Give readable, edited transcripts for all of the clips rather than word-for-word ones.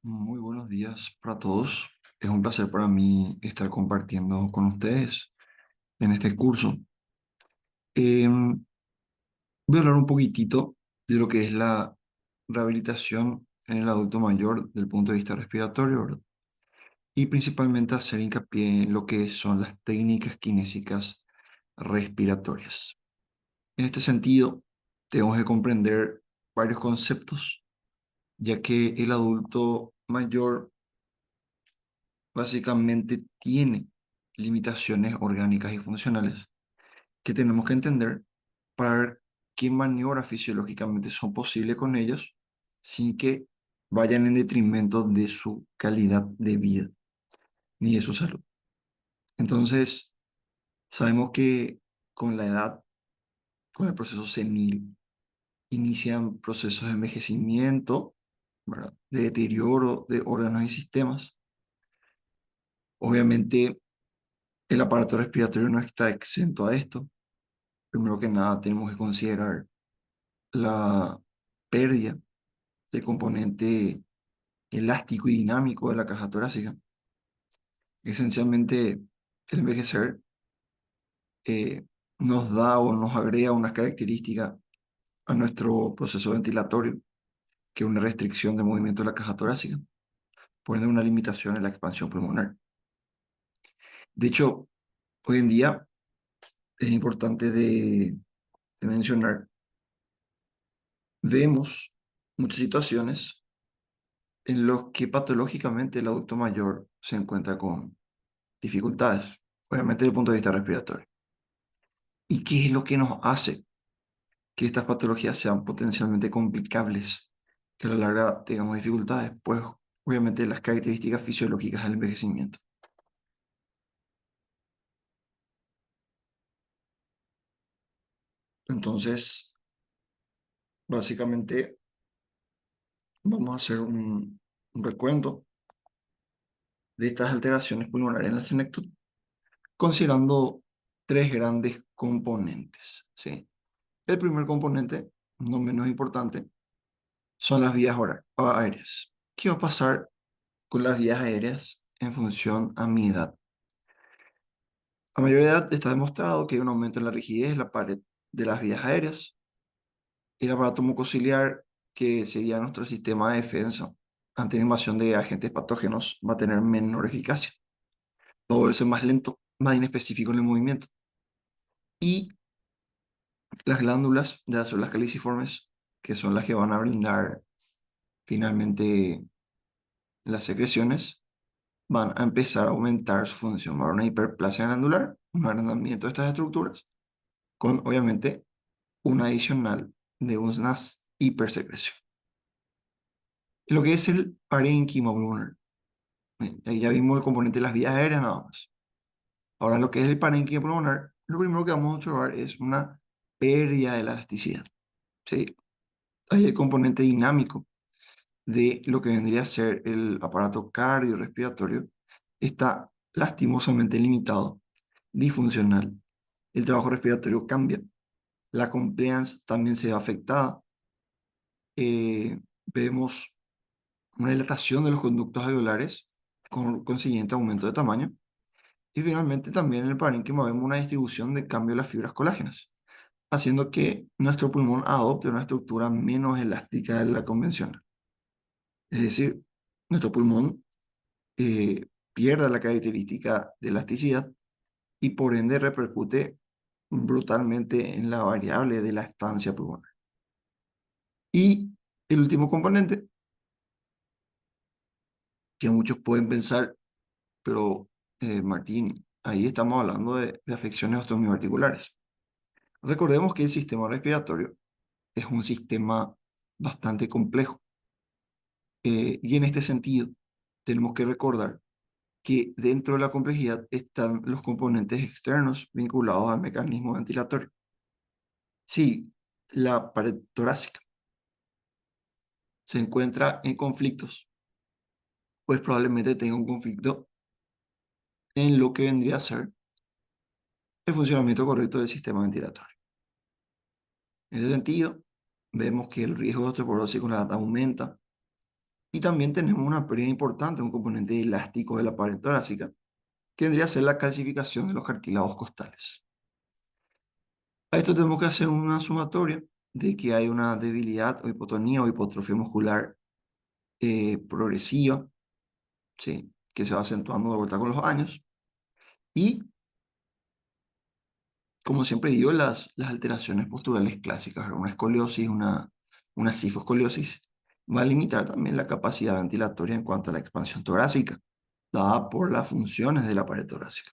Muy buenos días para todos. Es un placer para mí estar compartiendo con ustedes en este curso. Voy a hablar un poquitito de lo que es la rehabilitación en el adulto mayor desde el punto de vista respiratorio, ¿verdad? Y principalmente hacer hincapié en lo que son las técnicas kinésicas respiratorias. En este sentido, tenemos que comprender varios conceptos, ya que el adulto mayor básicamente tiene limitaciones orgánicas y funcionales que tenemos que entender para ver qué maniobras fisiológicamente son posibles con ellos sin que vayan en detrimento de su calidad de vida ni de su salud. Entonces, sabemos que con la edad, con el proceso senil, inician procesos de envejecimiento, ¿verdad? De deterioro de órganos y sistemas. Obviamente, el aparato respiratorio no está exento a esto. Primero que nada, tenemos que considerar la pérdida del componente elástico y dinámico de la caja torácica. Esencialmente, el envejecer nos da o nos agrega unas características a nuestro proceso ventilatorio, que es una restricción de movimiento de la caja torácica, por ende una limitación en la expansión pulmonar. De hecho, hoy en día es importante de mencionar, vemos muchas situaciones en los que patológicamente el adulto mayor se encuentra con dificultades, obviamente desde el punto de vista respiratorio. ¿Y qué es lo que nos hace que estas patologías sean potencialmente complicables, que a la larga tengamos dificultades? Pues obviamente las características fisiológicas del envejecimiento. Entonces, básicamente vamos a hacer un recuento de estas alteraciones pulmonares en la senectud, considerando tres grandes componentes, ¿sí? El primer componente, no menos importante, son las vías aéreas. ¿Qué va a pasar con las vías aéreas en función a mi edad? A mayor edad está demostrado que hay un aumento en la rigidez de la pared de las vías aéreas. El aparato mucociliar, que sería nuestro sistema de defensa ante la invasión de agentes patógenos, va a tener menor eficacia. Va a volverse más lento, más inespecífico en el movimiento. Y las glándulas de las células caliciformes, que son las que van a brindar finalmente las secreciones, van a empezar a aumentar su función. Va a haber una hiperplasia glandular, un agrandamiento de estas estructuras, con obviamente una adicional de unas hipersecreción. Lo que es el parénquima pulmonar. Ahí ya vimos el componente de las vías aéreas nada más. Ahora lo que es el parénquima pulmonar, lo primero que vamos a observar es una pérdida de elasticidad. ¿Sí? Ahí el componente dinámico de lo que vendría a ser el aparato cardiorrespiratorio está lastimosamente limitado, disfuncional. El trabajo respiratorio cambia, la compliance también se ve afectada. Vemos una dilatación de los conductos alveolares con consiguiente aumento de tamaño. Y finalmente también en el parénquima vemos una distribución de cambio de las fibras colágenas, haciendo que nuestro pulmón adopte una estructura menos elástica de la convencional. Es decir, nuestro pulmón pierda la característica de elasticidad y por ende repercute brutalmente en la variable de la estancia pulmonar. Y el último componente, que muchos pueden pensar, pero Martín, ahí estamos hablando de afecciones osteomioarticulares. Recordemos que el sistema respiratorio es un sistema bastante complejo, y en este sentido tenemos que recordar que dentro de la complejidad están los componentes externos vinculados al mecanismo ventilatorio. Si la pared torácica se encuentra en conflictos, pues probablemente tenga un conflicto en lo que vendría a ser el funcionamiento correcto del sistema ventilatorio. En ese sentido, vemos que el riesgo de osteoporosis con la edad aumenta, Y también tenemos una pérdida importante, un componente elástico de la pared torácica, que vendría a ser la calcificación de los cartílagos costales. A esto tenemos que hacer una sumatoria de que hay una debilidad o hipotonía o hipotrofia muscular progresiva, ¿sí? Que se va acentuando de vuelta con los años. Y, como siempre digo, las alteraciones posturales clásicas, una escoliosis, una cifoscoliosis, va a limitar también la capacidad ventilatoria en cuanto a la expansión torácica, dada por las funciones de la pared torácica.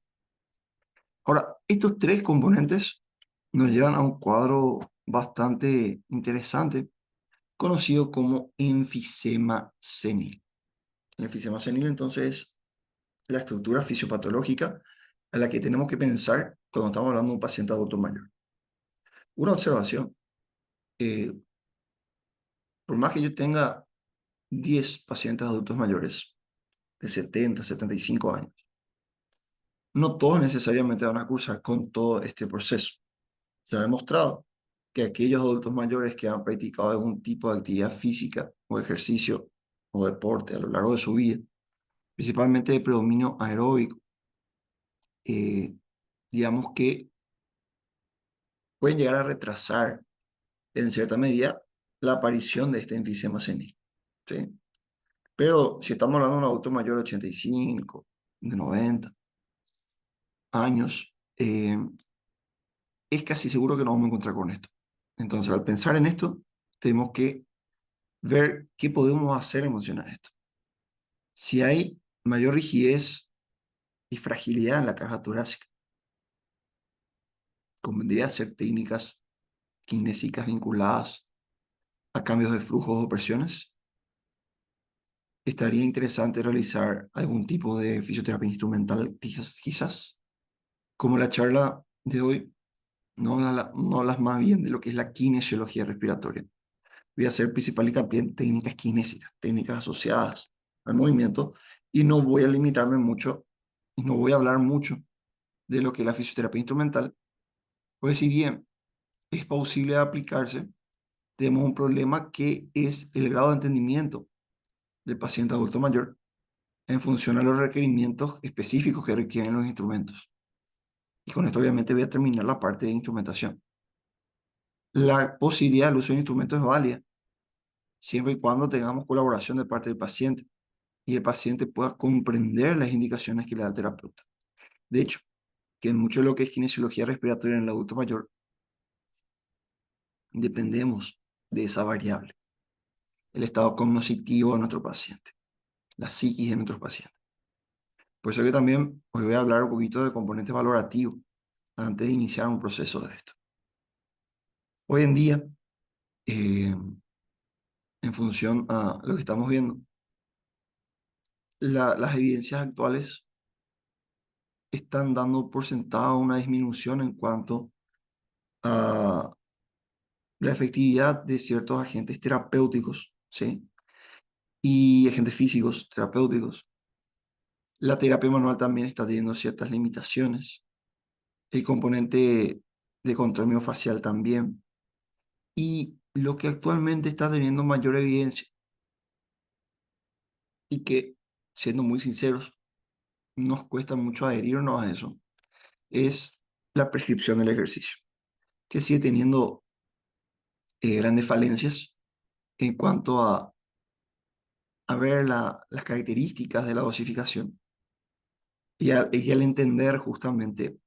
Ahora, estos tres componentes nos llevan a un cuadro bastante interesante, conocido como enfisema senil. El enfisema senil, entonces, es la estructura fisiopatológica a la que tenemos que pensar cuando estamos hablando de un paciente adulto mayor. Una observación, eh, por más que yo tenga 10 pacientes adultos mayores de 70, 75 años, no todos necesariamente van a cursar con todo este proceso. Se ha demostrado que aquellos adultos mayores que han practicado algún tipo de actividad física o ejercicio o deporte a lo largo de su vida, principalmente de predominio aeróbico, eh, digamos que pueden llegar a retrasar en cierta medida la aparición de este enfisema senil, ¿sí? Pero si estamos hablando de un adulto mayor de 85, de 90 años, es casi seguro que nos vamos a encontrar con esto. Entonces, al pensar en esto, tenemos que ver qué podemos hacer en función a esto. Si hay mayor rigidez y fragilidad en la caja torácica, convendría hacer técnicas kinésicas vinculadas a cambios de flujos o presiones. Estaría interesante realizar algún tipo de fisioterapia instrumental, quizás. Como la charla de hoy no hablas más bien de lo que es la kinesiología respiratoria. Voy a hacer principal hincapié en técnicas kinésicas, técnicas asociadas al movimiento, y no voy a limitarme mucho, y no voy a hablar mucho de lo que es la fisioterapia instrumental, pues si bien es posible de aplicarse, tenemos un problema que es el grado de entendimiento del paciente adulto mayor en función a los requerimientos específicos que requieren los instrumentos. Y con esto obviamente voy a terminar la parte de instrumentación. La posibilidad del uso de instrumentos es válida, siempre y cuando tengamos colaboración de parte del paciente y el paciente pueda comprender las indicaciones que le da el terapeuta. De hecho, que en mucho de lo que es kinesiología respiratoria en el adulto mayor, dependemos de esa variable, el estado cognoscitivo de nuestro paciente, la psiquis de nuestros pacientes. Por eso que también hoy voy a hablar un poquito de componentes valorativos antes de iniciar un proceso de esto. Hoy en día, eh, en función a lo que estamos viendo, las evidencias actuales están dando por sentado una disminución en cuanto a la efectividad de ciertos agentes terapéuticos, ¿sí? Y agentes físicos terapéuticos. La terapia manual también está teniendo ciertas limitaciones. El componente de control miofacial también. Y lo que actualmente está teniendo mayor evidencia y que, siendo muy sinceros, nos cuesta mucho adherirnos a eso, es la prescripción del ejercicio, que sigue teniendo grandes falencias en cuanto a ver las características de la dosificación y al entender justamente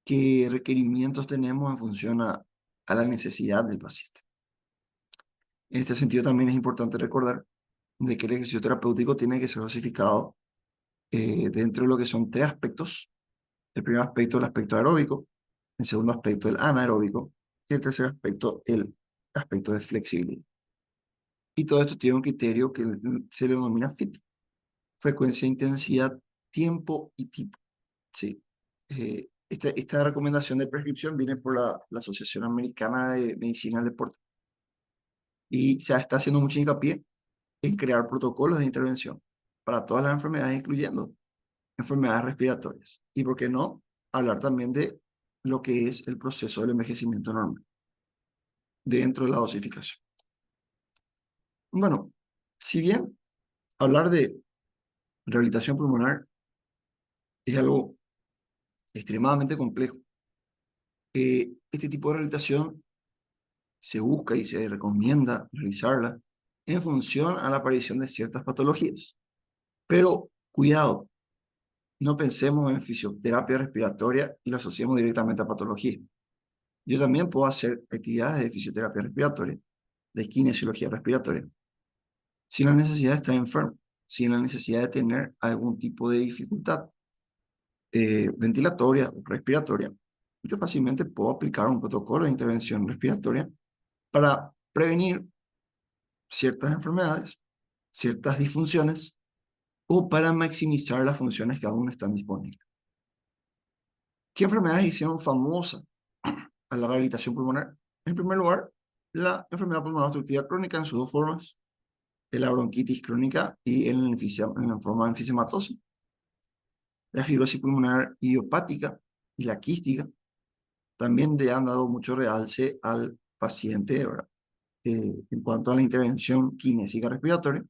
qué requerimientos tenemos en función a la necesidad del paciente. En este sentido también es importante recordar de que el ejercicio terapéutico tiene que ser dosificado dentro de lo que son tres aspectos. El primer aspecto, el aspecto aeróbico; el segundo aspecto, el anaeróbico; y el tercer aspecto, el aspecto de flexibilidad. Y todo esto tiene un criterio que se le denomina FIT: frecuencia, intensidad, tiempo y tipo. ¿Sí? Esta recomendación de prescripción viene por la Asociación Americana de Medicina del Deporte y se está haciendo mucho hincapié en crear protocolos de intervención para todas las enfermedades, incluyendo enfermedades respiratorias. Y por qué no hablar también de lo que es el proceso del envejecimiento normal dentro de la dosificación. Bueno, Si bien hablar de rehabilitación pulmonar es algo extremadamente complejo, este tipo de rehabilitación se busca y se recomienda realizarla en función a la aparición de ciertas patologías. Pero cuidado, no pensemos en fisioterapia respiratoria y lo asociemos directamente a patología. Yo también puedo hacer actividades de fisioterapia respiratoria, de kinesiología respiratoria, sin la necesidad de estar enfermo, sin la necesidad de tener algún tipo de dificultad ventilatoria o respiratoria. Yo fácilmente puedo aplicar un protocolo de intervención respiratoria para prevenir ciertas enfermedades, ciertas disfunciones o para maximizar las funciones que aún están disponibles. ¿Qué enfermedades hicieron famosa a la rehabilitación pulmonar? En primer lugar, la enfermedad pulmonar obstructiva crónica en sus dos formas, la bronquitis crónica y en la forma de enfisematosa, la fibrosis pulmonar idiopática y la quística. También le han dado mucho realce al paciente, ¿verdad? En cuanto a la intervención kinésica respiratoria.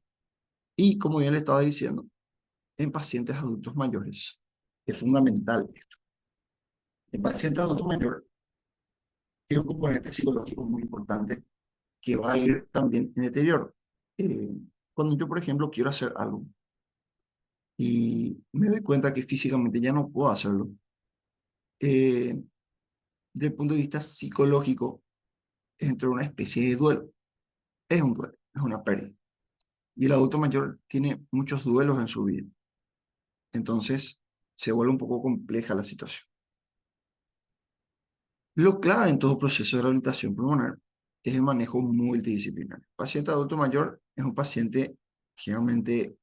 Y como ya le estaba diciendo, en pacientes adultos mayores. Es fundamental esto. El paciente adulto mayor tiene un componente psicológico muy importante que va a ir también en deterioro. Eh, Cuando yo, por ejemplo, quiero hacer algo y me doy cuenta que físicamente ya no puedo hacerlo, desde el punto de vista psicológico, entra una especie de duelo. Es un duelo, es una pérdida. Y el adulto mayor tiene muchos duelos en su vida. Entonces, se vuelve un poco compleja la situación. Lo clave en todo proceso de rehabilitación pulmonar es el manejo multidisciplinario. El paciente adulto mayor es un paciente generalmente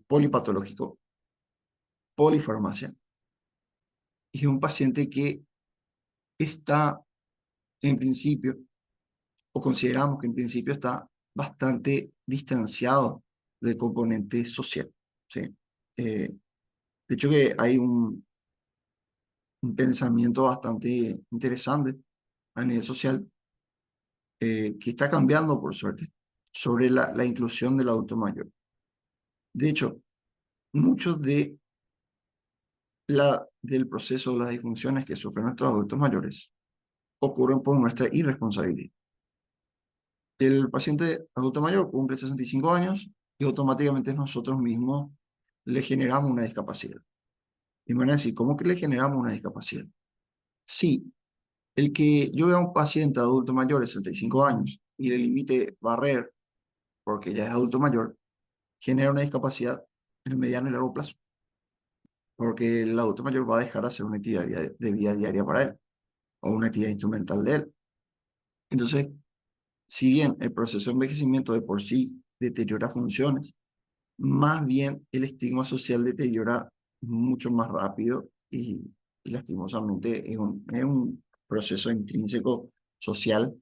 polipatológico, polifarmacia, y es un paciente que está en principio, o consideramos que en principio está bastante distanciado del componente social. ¿Sí? De hecho que hay un pensamiento bastante interesante a nivel social que está cambiando, por suerte, sobre la inclusión del adulto mayor. De hecho, muchos del proceso de las disfunciones que sufren nuestros adultos mayores ocurren por nuestra irresponsabilidad. El paciente adulto mayor cumple 65 años y automáticamente nosotros mismos le generamos una discapacidad. Y me van a decir, ¿cómo que le generamos una discapacidad? Sí, el que yo vea a un paciente adulto mayor de 65 años y le limite barrer porque ya es adulto mayor, genera una discapacidad en el mediano y largo plazo, porque el adulto mayor va a dejar de hacer una actividad de vida diaria para él, o una actividad instrumental de él. Entonces, si bien el proceso de envejecimiento de por sí deteriora funciones, más bien el estigma social deteriora mucho más rápido y lastimosamente es un proceso intrínseco social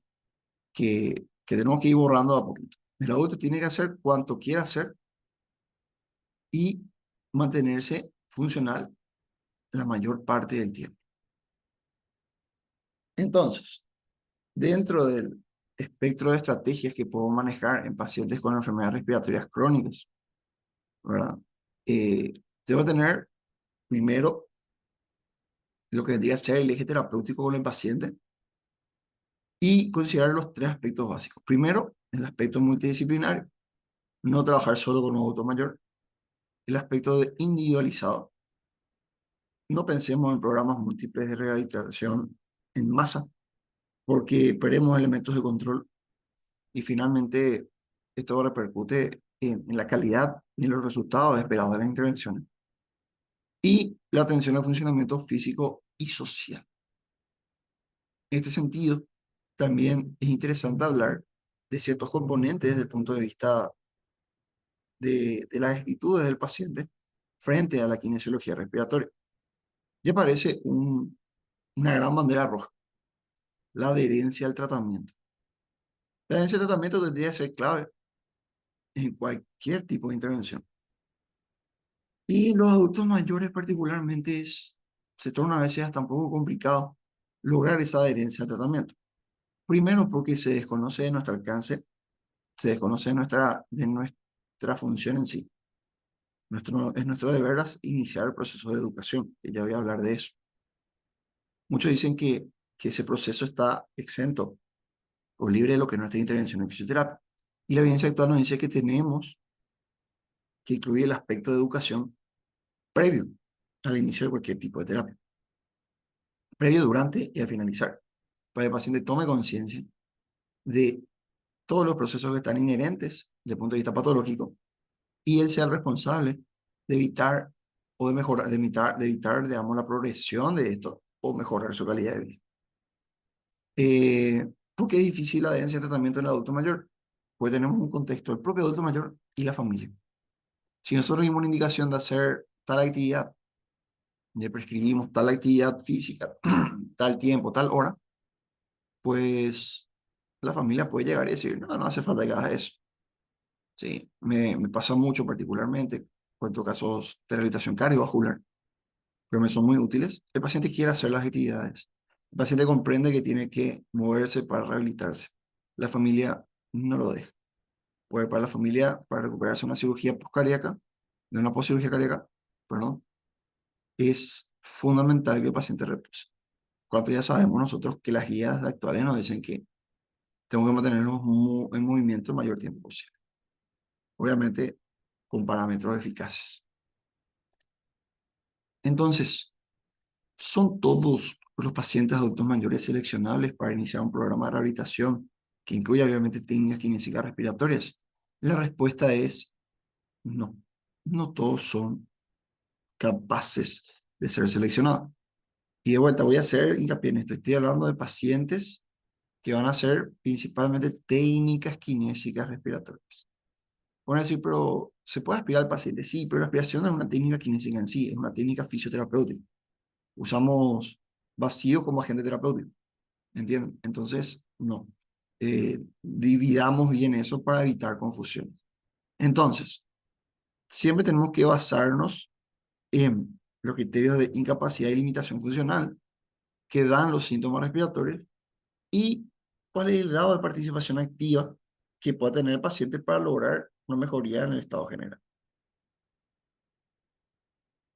que tenemos que ir borrando a poquito. El adulto tiene que hacer cuanto quiera hacer y mantenerse funcional la mayor parte del tiempo. Entonces, dentro del espectro de estrategias que puedo manejar en pacientes con enfermedades respiratorias crónicas, ¿verdad? Eh, Debo tener primero lo que tendría que ser el eje terapéutico con el paciente y considerar los tres aspectos básicos. Primero, el aspecto multidisciplinario, no trabajar solo con un adulto mayor. El aspecto de individualizado, no pensemos en programas múltiples de rehabilitación en masa, porque perdemos elementos de control y finalmente esto repercute en la calidad y en los resultados esperados de las intervenciones. Y la atención al funcionamiento físico y social. En este sentido, también es interesante hablar de ciertos componentes desde el punto de vista de las actitudes del paciente frente a la kinesiología respiratoria. Y aparece una gran bandera roja, la adherencia al tratamiento. La adherencia al tratamiento tendría que ser clave en cualquier tipo de intervención. Y los adultos mayores particularmente se torna a veces hasta un poco complicado lograr esa adherencia al tratamiento. Primero porque se desconoce de nuestro alcance se desconoce de nuestra función en sí. Es nuestro deber iniciar el proceso de educación, que ya voy a hablar de eso. Muchos dicen que ese proceso está exento o libre de lo que es nuestra intervención en fisioterapia. Y la evidencia actual nos dice que tenemos que incluir el aspecto de educación previo al inicio de cualquier tipo de terapia, previo, durante y al finalizar, para que el paciente tome conciencia de todos los procesos que están inherentes desde el punto de vista patológico y él sea el responsable de evitar o de mejorar, de evitar, digamos, la progresión de esto o mejorar su calidad de vida. ¿Por qué es difícil la adherencia al tratamiento en el adulto mayor? Pues tenemos un contexto, el propio adulto mayor y la familia. Si nosotros dimos una indicación de hacer tal actividad, le prescribimos tal actividad física, tal tiempo, tal hora, pues la familia puede llegar y decir, no, no hace falta que hagas eso. Sí, me pasa mucho particularmente, cuento casos de rehabilitación cardiovascular, pero me son muy útiles. El paciente quiere hacer las actividades. El paciente comprende que tiene que moverse para rehabilitarse. La familia no lo deja. Pues para la familia, para recuperarse una cirugía postcardíaca, de una postcirugía cardíaca, perdón, es fundamental que el paciente repose. Cuando ya sabemos nosotros que las guías actuales nos dicen que tenemos que mantenernos en movimiento el mayor tiempo posible. Obviamente, con parámetros eficaces. Entonces, ¿son todos los pacientes adultos mayores seleccionables para iniciar un programa de rehabilitación que incluya obviamente técnicas kinésicas respiratorias? La respuesta es no. No todos son capaces de ser seleccionados. Y de vuelta, voy a hacer hincapié en esto. Estoy hablando de pacientes que van a hacer principalmente técnicas kinésicas respiratorias. Van a decir, pero ¿se puede aspirar al paciente? Sí, pero la aspiración no es una técnica kinésica en sí, es una técnica fisioterapéutica. Usamos vacío como agente terapéutico, ¿entienden? Entonces, no. Dividamos bien eso para evitar confusiones. Entonces, siempre tenemos que basarnos en los criterios de incapacidad y limitación funcional que dan los síntomas respiratorios y cuál es el grado de participación activa que pueda tener el paciente para lograr una mejoría en el estado general.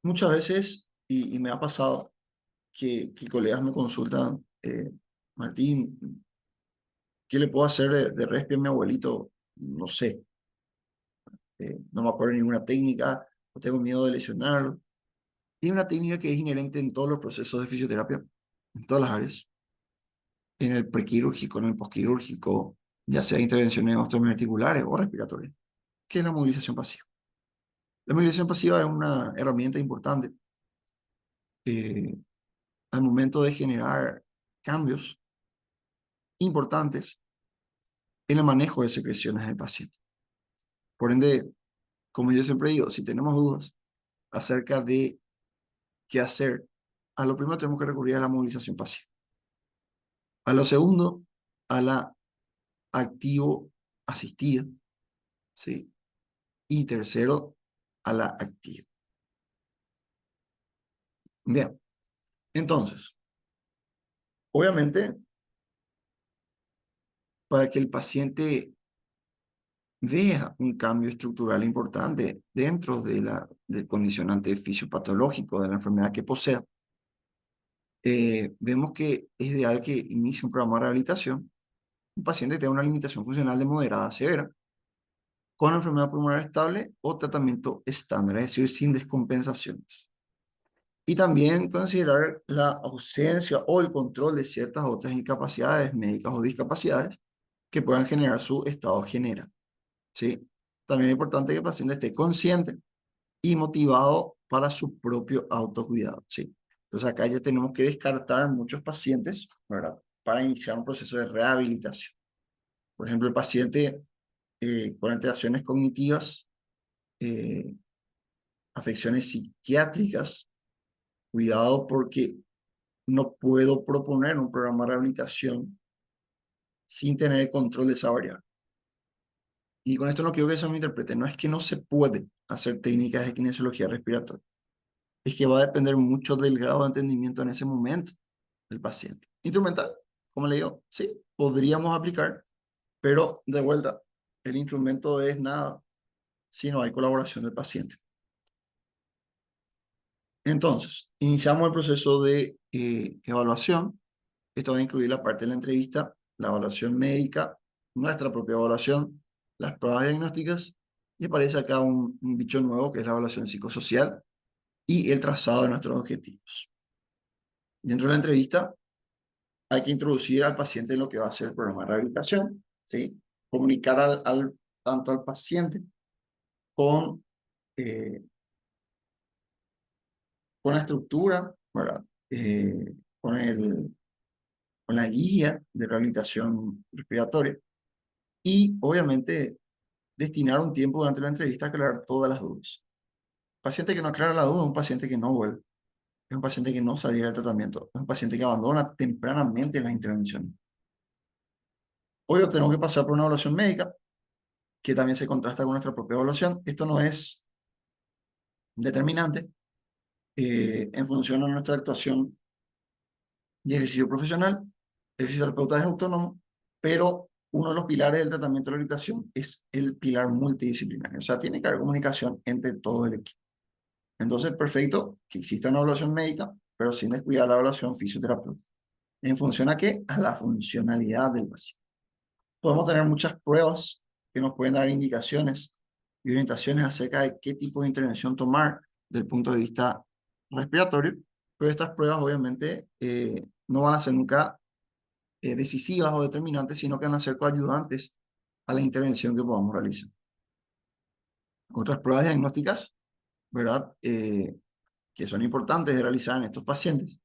Muchas veces, y me ha pasado, que colegas me consultan, Martín, ¿qué le puedo hacer de respi a mi abuelito? No sé, no me acuerdo de ninguna técnica, no tengo miedo de lesionarlo. Y una técnica que es inherente en todos los procesos de fisioterapia, en todas las áreas, en el prequirúrgico, en el posquirúrgico, ya sea intervenciones osteoarticulares o respiratorias, que es la movilización pasiva. La movilización pasiva es una herramienta importante eh, al momento de generar cambios importantes en el manejo de secreciones del paciente. Por ende, como yo siempre digo, si tenemos dudas acerca de qué hacer, a lo primero tenemos que recurrir a la movilización pasiva. A lo segundo, a la activo asistida, ¿sí? Y tercero, a la activa. Bien, entonces, obviamente, para que el paciente vea un cambio estructural importante dentro del condicionante fisiopatológico de la enfermedad que posea, vemos que es ideal que inicie un programa de rehabilitación un paciente que tenga una limitación funcional de moderada a severa, con enfermedad pulmonar estable o tratamiento estándar, es decir, sin descompensaciones. Y también considerar la ausencia o el control de ciertas otras incapacidades médicas o discapacidades que puedan generar su estado general. ¿Sí? También es importante que el paciente esté consciente y motivado para su propio autocuidado. ¿Sí? Entonces acá ya tenemos que descartar muchos pacientes, ¿verdad? Para iniciar un proceso de rehabilitación. Por ejemplo, el paciente con alteraciones cognitivas, eh, afecciones psiquiátricas, cuidado porque no puedo proponer un programa de rehabilitación sin tener el control de esa variable. Y con esto no quiero que eso me interprete, no es que no se puede hacer técnicas de kinesiología respiratoria, es que va a depender mucho del grado de entendimiento en ese momento del paciente. Instrumental, como le digo, sí, podríamos aplicar, pero de vuelta, el instrumento es nada si no hay colaboración del paciente. Entonces, iniciamos el proceso de evaluación. Esto va a incluir la parte de la entrevista, la evaluación médica, nuestra propia evaluación, las pruebas diagnósticas, y aparece acá un bicho nuevo que es la evaluación psicosocial y el trazado de nuestros objetivos. Dentro de la entrevista hay que introducir al paciente en lo que va a ser el programa de rehabilitación, ¿sí? Comunicar tanto al paciente con, eh, con la estructura, ¿verdad? Con con la guía de rehabilitación respiratoria y obviamente destinar un tiempo durante la entrevista a aclarar todas las dudas. Paciente que no aclara la duda es un paciente que no vuelve, es un paciente que no se adhiere al tratamiento, es un paciente que abandona tempranamente la intervención. Hoy tenemos que pasar por una evaluación médica que también se contrasta con nuestra propia evaluación. Esto no es determinante en función a nuestra actuación y ejercicio profesional. El fisioterapeuta es autónomo, pero uno de los pilares del tratamiento de la rehabilitación es el pilar multidisciplinario. O sea, tiene que haber comunicación entre todo el equipo. Entonces, perfecto que exista una evaluación médica, pero sin descuidar la evaluación fisioterapéutica. ¿En función a qué? A la funcionalidad del paciente. Podemos tener muchas pruebas que nos pueden dar indicaciones y orientaciones acerca de qué tipo de intervención tomar desde el punto de vista respiratorio, pero estas pruebas obviamente no van a ser nunca decisivas o determinantes, sino que van a ser coayudantes a la intervención que podamos realizar. Otras pruebas diagnósticas, ¿verdad? Que son importantes de realizar en estos pacientes,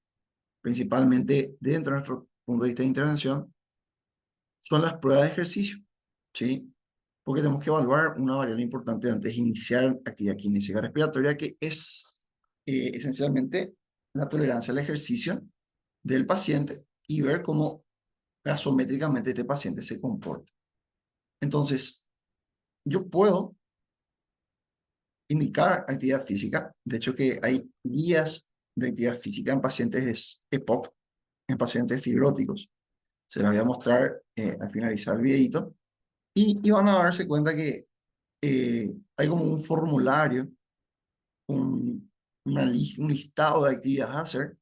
principalmente dentro de nuestro punto de vista de intervención, son las pruebas de ejercicio, ¿sí? Porque tenemos que evaluar una variable importante antes de iniciar actividad kinésica respiratoria, que es esencialmente la tolerancia al ejercicio del paciente y ver cómo gasométricamente este paciente se comporta. Entonces, yo puedo indicar actividad física, de hecho que hay guías de actividad física en pacientes EPOC, en pacientes fibróticos. Se las voy a mostrar al finalizar el videito y van a darse cuenta que hay como un formulario, un listado de actividades a hacer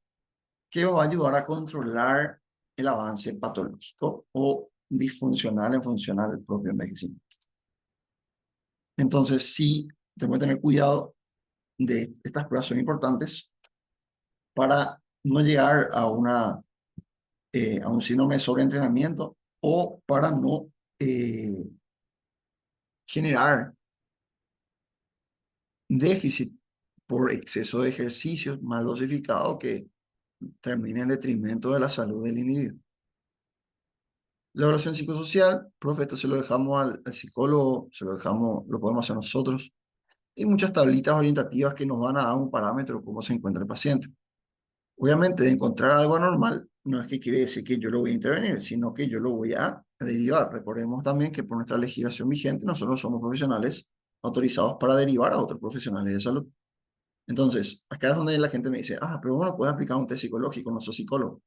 que va a ayudar a controlar el avance patológico o disfuncional en función al propio envejecimiento. Entonces, sí, tengo que tener cuidado de estas pruebas, son importantes para no llegar a un síndrome de sobreentrenamiento o para no generar déficit por exceso de ejercicios mal dosificado que termine en detrimento de la salud del individuo. La evaluación psicosocial, profe, esto se lo dejamos al psicólogo, se lo dejamos, lo podemos hacer nosotros. Y muchas tablitas orientativas que nos van a dar un parámetro de cómo se encuentra el paciente. Obviamente, de encontrar algo anormal, no es que quiere decir que yo lo voy a intervenir, sino que yo lo voy a derivar. Recordemos también que por nuestra legislación vigente, nosotros somos profesionales autorizados para derivar a otros profesionales de salud. Entonces, acá es donde la gente me dice, ah, pero bueno, puedes aplicar un test psicológico, no soy psicólogo.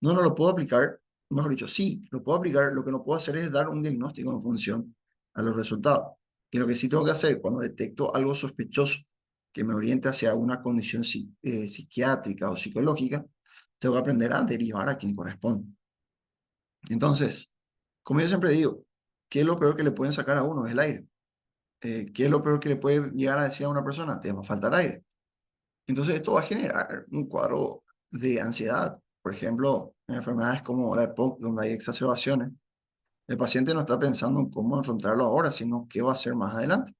No, no lo puedo aplicar, mejor dicho, sí, lo puedo aplicar, lo que no puedo hacer es dar un diagnóstico en función a los resultados. Y lo que sí tengo que hacer cuando detecto algo sospechoso que me oriente hacia una condición psiquiátrica o psicológica, tengo que aprender a derivar a quien corresponde. Entonces, como yo siempre digo, ¿qué es lo peor que le pueden sacar a uno? Es el aire. ¿Qué es lo peor que le puede llegar a decir a una persona? Te va a faltar aire. Entonces, esto va a generar un cuadro de ansiedad. Por ejemplo, en enfermedades como la EPOC, donde hay exacerbaciones, el paciente no está pensando en cómo enfrentarlo ahora, sino qué va a hacer más adelante.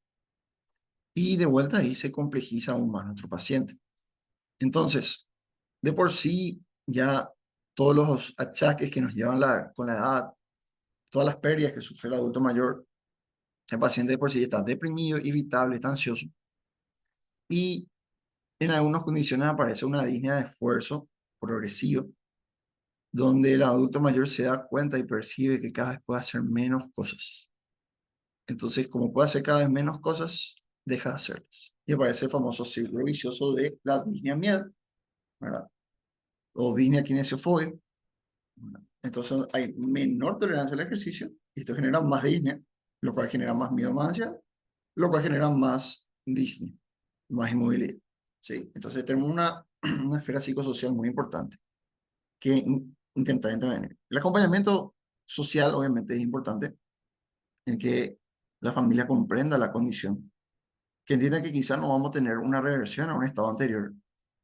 Y de vuelta ahí se complejiza aún más nuestro paciente. Entonces, de por sí, ya todos los achaques que nos llevan con la edad, todas las pérdidas que sufre el adulto mayor, el paciente de por sí está deprimido, irritable, está ansioso. Y en algunas condiciones aparece una disnea de esfuerzo progresivo, donde el adulto mayor se da cuenta y percibe que cada vez puede hacer menos cosas. Entonces, como puede hacer cada vez menos cosas, deja de hacerlas. Y aparece el famoso círculo vicioso de la disnea miedo, ¿verdad? O disnea kinesiofobia, ¿verdad? Entonces, hay menor tolerancia al ejercicio y esto genera más disnea. lo cual genera más miedo, más ansiedad, lo cual genera más Disney, más inmovilidad. ¿Sí? Entonces tenemos una esfera psicosocial muy importante que intenta intervenir. El acompañamiento social obviamente es importante en que la familia comprenda la condición, que entienda que quizás no vamos a tener una reversión a un estado anterior,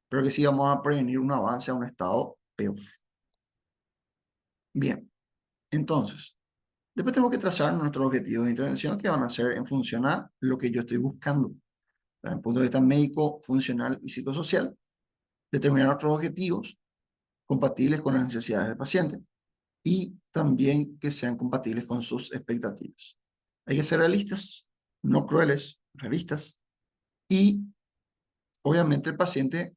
pero que sí vamos a prevenir un avance a un estado peor. Bien, entonces, después tenemos que trazar nuestros objetivos de intervención que van a ser en función a lo que yo estoy buscando. Desde el punto de vista médico, funcional y psicosocial, determinar nuestros objetivos compatibles con las necesidades del paciente y también que sean compatibles con sus expectativas. Hay que ser realistas, no crueles, realistas. Y obviamente el paciente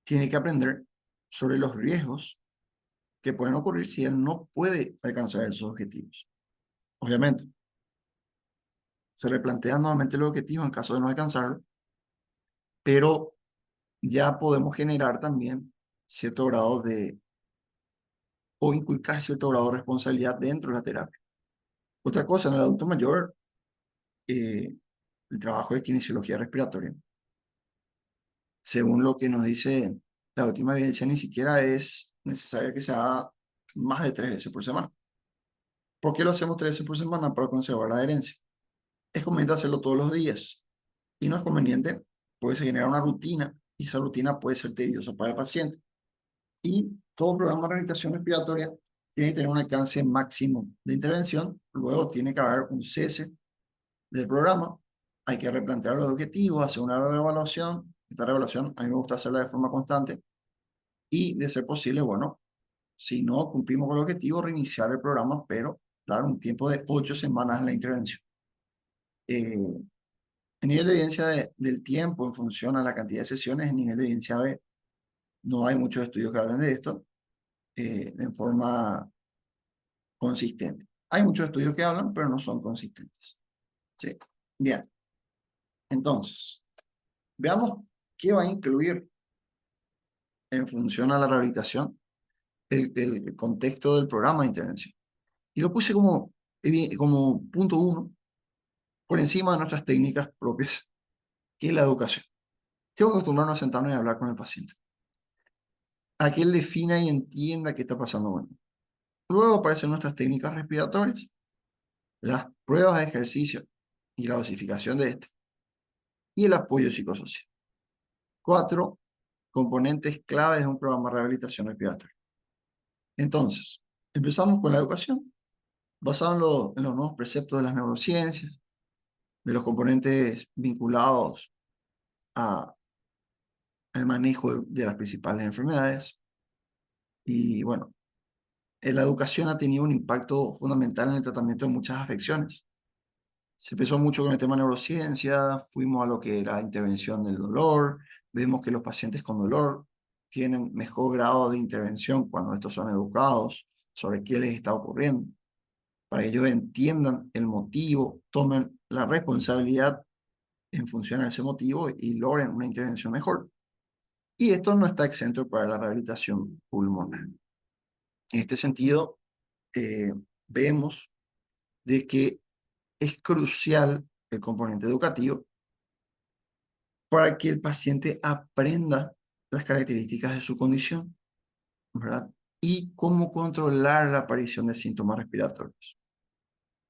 tiene que aprender sobre los riesgos que pueden ocurrir si él no puede alcanzar esos objetivos. Obviamente, se replantean nuevamente los objetivos en caso de no alcanzarlo, pero ya podemos generar también cierto grado de, o inculcar cierto grado de responsabilidad dentro de la terapia. Otra cosa, en el adulto mayor, el trabajo de kinesiología respiratoria, según lo que nos dice la última evidencia, ni siquiera es necesario que se haga más de 3 veces por semana. ¿Por qué lo hacemos 3 veces por semana? Para conservar la adherencia. Es conveniente hacerlo todos los días y no es conveniente porque se genera una rutina y esa rutina puede ser tediosa para el paciente. Y todo programa de rehabilitación respiratoria tiene que tener un alcance máximo de intervención, luego tiene que haber un cese del programa, hay que replantear los objetivos, hacer una reevaluación. Esta reevaluación a mí me gusta hacerla de forma constante y, de ser posible, bueno, si no cumplimos con el objetivo, reiniciar el programa, pero dar un tiempo de 8 semanas en la intervención. El nivel de evidencia del tiempo en función a la cantidad de sesiones, el nivel de evidencia B, no hay muchos estudios que hablen de esto en forma consistente. Hay muchos estudios que hablan, pero no son consistentes. ¿Sí? Bien, entonces, veamos qué va a incluir en función a la rehabilitación el contexto del programa de intervención. Y lo puse como punto uno por encima de nuestras técnicas propias, que es la educación. Tengo que acostumbrarnos a sentarnos y hablar con el paciente, a que él defina y entienda qué está pasando con él. Luego aparecen nuestras técnicas respiratorias, las pruebas de ejercicio y la dosificación de este, y el apoyo psicosocial. 4 componentes claves de un programa de rehabilitación respiratoria. Entonces, empezamos con la educación, basado en los nuevos preceptos de las neurociencias, de los componentes vinculados a, al manejo de las principales enfermedades. Y bueno, la educación ha tenido un impacto fundamental en el tratamiento de muchas afecciones. Se empezó mucho con el tema de neurociencia, fuimos a lo que era intervención del dolor, vemos que los pacientes con dolor tienen mejor grado de intervención cuando estos son educados sobre qué les está ocurriendo, para que ellos entiendan el motivo, tomen la responsabilidad en función a ese motivo y logren una intervención mejor. Y esto no está exento para la rehabilitación pulmonar. En este sentido, eh, vemos de que es crucial el componente educativo para que el paciente aprenda las características de su condición, ¿verdad? Y cómo controlar la aparición de síntomas respiratorios.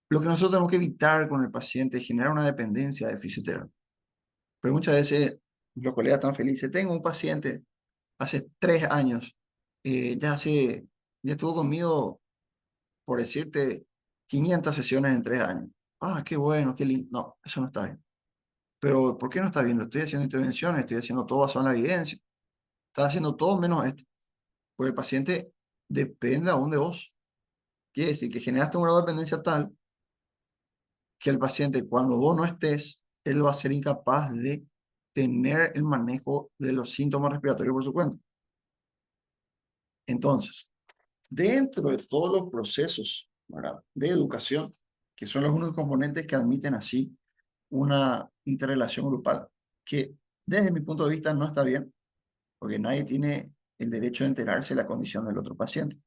Lo que nosotros tenemos que evitar con el paciente es generar una dependencia de fisioterapia. Pero muchas veces los colegas están felices. Tengo un paciente hace 3 años, ya estuvo conmigo, por decirte, 500 sesiones en 3 años. Ah, qué bueno, qué lindo. No, eso no está bien. Pero ¿por qué no está bien? Lo estoy haciendo intervenciones, estoy haciendo todo basado en la evidencia. Estás haciendo todo menos esto. Porque el paciente depende aún de vos. Quiere decir que generaste un grado de dependencia tal que el paciente, cuando vos no estés, él va a ser incapaz de tener el manejo de los síntomas respiratorios por su cuenta. Entonces, dentro de todos los procesos, ¿verdad?, de educación, que son los únicos componentes que admiten así una interrelación grupal, que desde mi punto de vista no está bien, porque nadie tiene el derecho de enterarse de la condición del otro paciente.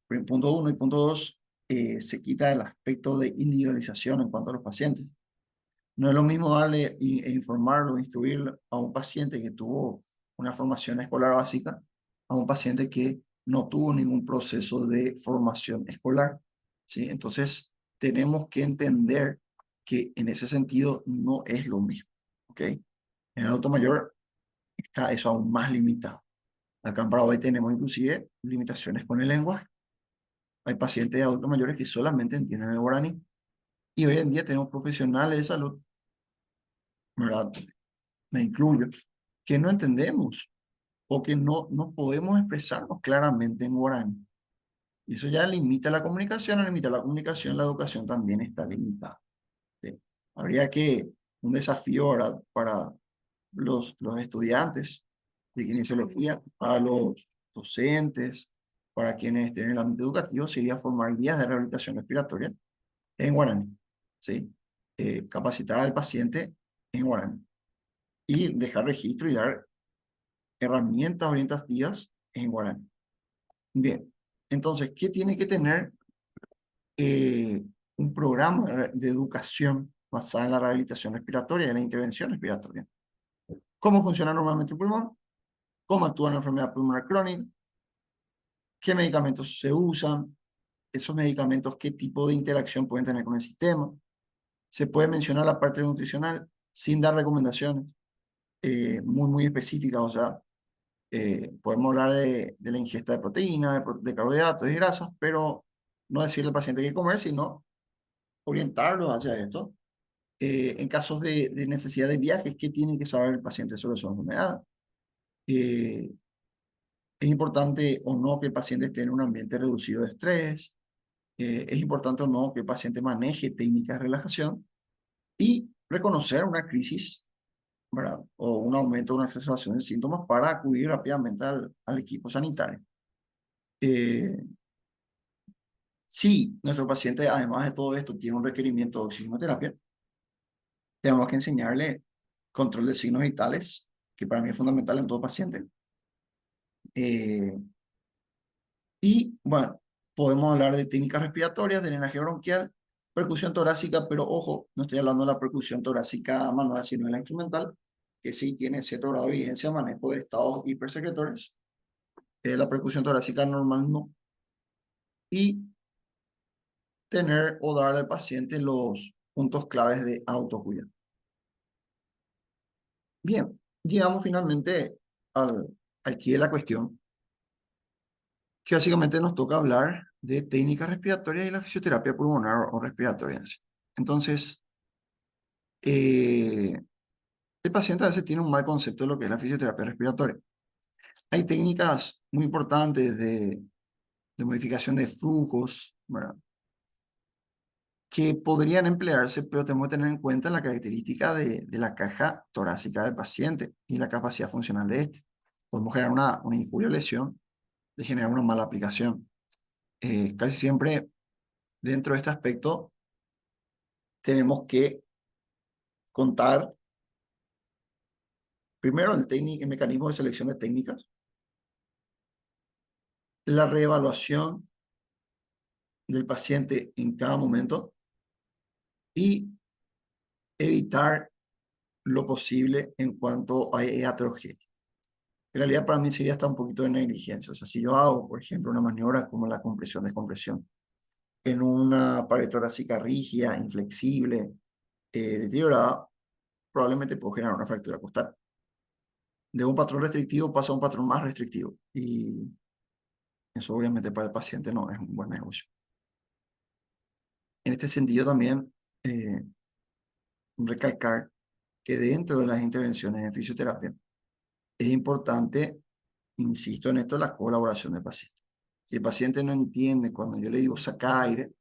Punto uno y punto dos, se quita el aspecto de individualización en cuanto a los pacientes. No es lo mismo darle e informarlo, instruirlo a un paciente que tuvo una formación escolar básica a un paciente que no tuvo ningún proceso de formación escolar, ¿sí? Entonces, tenemos que entender que en ese sentido no es lo mismo, ¿ok? En el adulto mayor está eso aún más limitado. Acá en Paraguay tenemos inclusive limitaciones con el lenguaje. Hay pacientes adultos mayores que solamente entienden el guaraní. Y hoy en día tenemos profesionales de salud, ¿verdad? Me incluyo, que no entendemos o que no podemos expresarnos claramente en guaraní. Y eso ya limita la comunicación, al limitar la comunicación, la educación también está limitada, ¿sí? Habría que, un desafío ahora para los estudiantes de kinesiología, para los docentes, para quienes estén en el ámbito educativo, sería formar guías de rehabilitación respiratoria en guaraní, ¿sí? Capacitar al paciente en guaraní y dejar registro y dar herramientas orientativas en guaraní. Bien, entonces, ¿qué tiene que tener un programa de educación basada en la rehabilitación respiratoria y en la intervención respiratoria? ¿Cómo funciona normalmente el pulmón? ¿Cómo actúa la enfermedad pulmonar crónica? ¿Qué medicamentos se usan? Esos medicamentos, ¿qué tipo de interacción pueden tener con el sistema? Se puede mencionar la parte nutricional sin dar recomendaciones muy específicas, o sea, podemos hablar de la ingesta de proteínas, de carbohidratos y grasas, pero no decirle al paciente qué comer, sino orientarlo hacia esto. En casos de necesidad de viajes, ¿qué tiene que saber el paciente sobre su enfermedad? Eh, ¿Es importante o no que el paciente esté en un ambiente reducido de estrés? ¿Es importante o no que el paciente maneje técnicas de relajación? Y reconocer una crisis, ¿verdad? O un aumento, una exacerbación de síntomas para acudir rápidamente al equipo sanitario. Eh, si nuestro paciente, además de todo esto, tiene un requerimiento de oxigenoterapia, tenemos que enseñarle control de signos vitales, que para mí es fundamental en todo paciente. Y bueno, podemos hablar de técnicas respiratorias, de drenaje bronquial, percusión torácica, pero ojo, no estoy hablando de la percusión torácica manual, sino de la instrumental, que sí tiene cierto grado de evidencia, manejo de estados hipersecretores. La percusión torácica normal no. Y tener o dar al paciente los puntos claves de autocuidado. Bien, llegamos finalmente al quid de la cuestión, que básicamente nos toca hablar de técnicas respiratorias y la fisioterapia pulmonar o respiratoria. Entonces, el paciente a veces tiene un mal concepto de lo que es la fisioterapia respiratoria. Hay técnicas muy importantes de modificación de flujos, ¿verdad?, que podrían emplearse, pero tenemos que tener en cuenta la característica de la caja torácica del paciente y la capacidad funcional de este. Podemos generar una injuria o lesión de generar una mala aplicación. Casi siempre dentro de este aspecto tenemos que contar primero el mecanismo de selección de técnicas, la reevaluación del paciente en cada momento y evitar lo posible en cuanto a heterogénea. En realidad para mí sería hasta un poquito de negligencia. O sea, si yo hago, por ejemplo, una maniobra como la compresión-descompresión en una pared torácica rígida, inflexible, deteriorada, probablemente puedo generar una fractura costal. De un patrón restrictivo pasa a un patrón más restrictivo y eso obviamente para el paciente no es un buen negocio. En este sentido también recalcar que dentro de las intervenciones en fisioterapia es importante, insisto en esto, la colaboración del paciente. Si el paciente no entiende cuando yo le digo saca aire,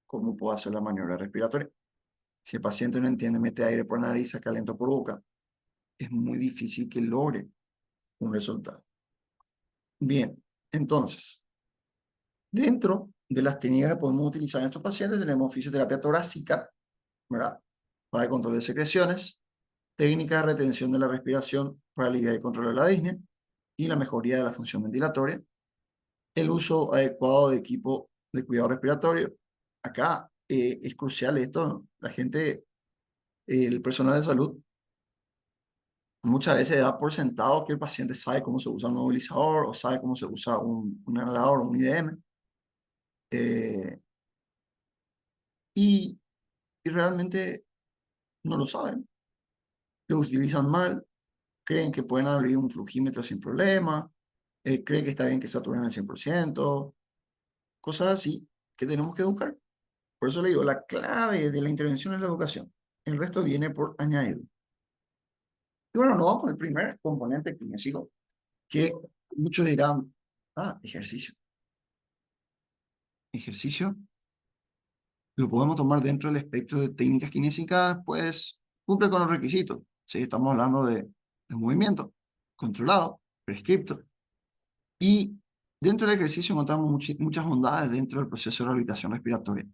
¿cómo puedo hacer la maniobra respiratoria? Si el paciente no entiende mete aire por nariz, saca lento por boca, es muy difícil que logre un resultado. Bien, entonces, dentro de las técnicas que podemos utilizar en estos pacientes tenemos fisioterapia torácica, ¿verdad?, para el control de secreciones, técnicas de retención de la respiración para aliviar y controlar la disnea y la mejoría de la función ventilatoria, el uso adecuado de equipo de cuidado respiratorio acá es crucial esto, ¿no? La gente, el personal de salud, muchas veces da por sentado que el paciente sabe cómo se usa un movilizador o sabe cómo se usa un inhalador o un IDM. eh, y, y realmente no lo saben. Lo utilizan mal, creen que pueden abrir un flujímetro sin problema, creen que está bien que saturen al 100%, cosas así que tenemos que educar. Por eso le digo, la clave de la intervención es la educación. El resto viene por añadido. Y bueno, nos vamos con el primer componente kinésico, que muchos dirán, ejercicio. Ejercicio lo podemos tomar dentro del espectro de técnicas kinésicas, pues cumple con los requisitos. Sí, estamos hablando de movimiento controlado, prescripto. Y dentro del ejercicio encontramos muchas bondades dentro del proceso de rehabilitación respiratoria.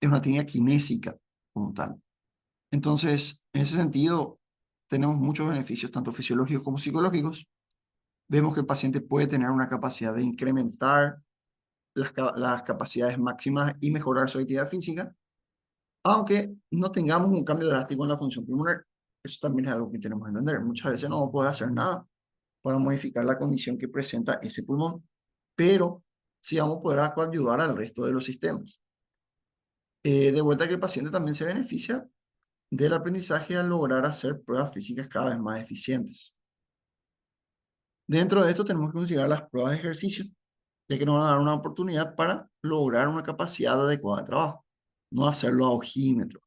Es una técnica kinésica como tal. Entonces, en ese sentido, tenemos muchos beneficios, tanto fisiológicos como psicológicos. Vemos que el paciente puede tener una capacidad de incrementar las capacidades máximas y mejorar su actividad física, aunque no tengamos un cambio drástico en la función pulmonar. Eso también es algo que tenemos que entender. Muchas veces no vamos a poder hacer nada para modificar la condición que presenta ese pulmón, pero sí vamos a poder ayudar al resto de los sistemas. De vuelta que el paciente también se beneficia del aprendizaje al lograr hacer pruebas físicas cada vez más eficientes. Dentro de esto tenemos que considerar las pruebas de ejercicio, ya que nos van a dar una oportunidad para lograr una capacidad adecuada de trabajo, no hacerlo a ojímetro.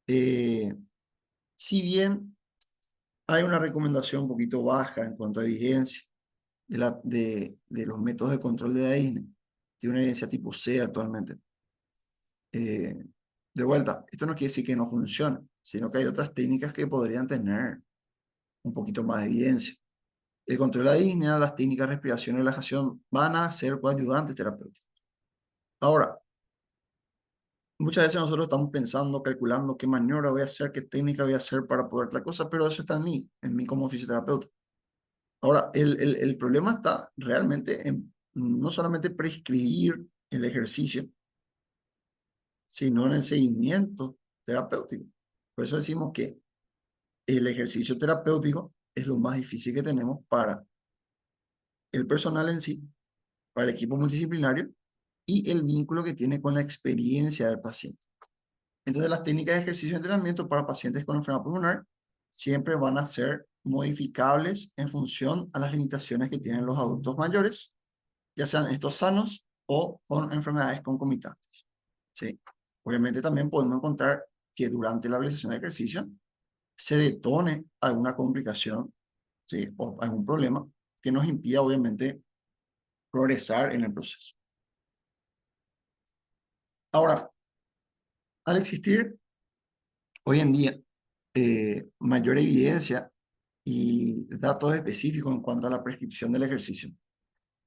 Eh, si bien hay una recomendación un poquito baja en cuanto a evidencia de los métodos de control de Disney, tiene una evidencia tipo C actualmente. Eh, de vuelta, esto no quiere decir que no funcione, sino que hay otras técnicas que podrían tener un poquito más de evidencia. El control de la disnea, las técnicas de respiración y relajación van a ser coayudantes terapéuticos. Ahora, muchas veces nosotros estamos pensando, calculando qué maniobra voy a hacer, qué técnica voy a hacer para poder la cosa, pero eso está en mí como fisioterapeuta. Ahora, el problema está realmente en no solamente prescribir el ejercicio, sino en el seguimiento terapéutico. Por eso decimos que el ejercicio terapéutico es lo más difícil que tenemos para el personal en sí, para el equipo multidisciplinario y el vínculo que tiene con la experiencia del paciente. Entonces, las técnicas de ejercicio de entrenamiento para pacientes con enfermedad pulmonar siempre van a ser modificables en función a las limitaciones que tienen los adultos mayores, ya sean estos sanos o con enfermedades concomitantes. ¿Sí? Obviamente también podemos encontrar que durante la realización de ejercicio se detone alguna complicación, ¿sí? O algún problema que nos impida, obviamente, progresar en el proceso. Ahora, al existir hoy en día mayor evidencia y datos específicos en cuanto a la prescripción del ejercicio,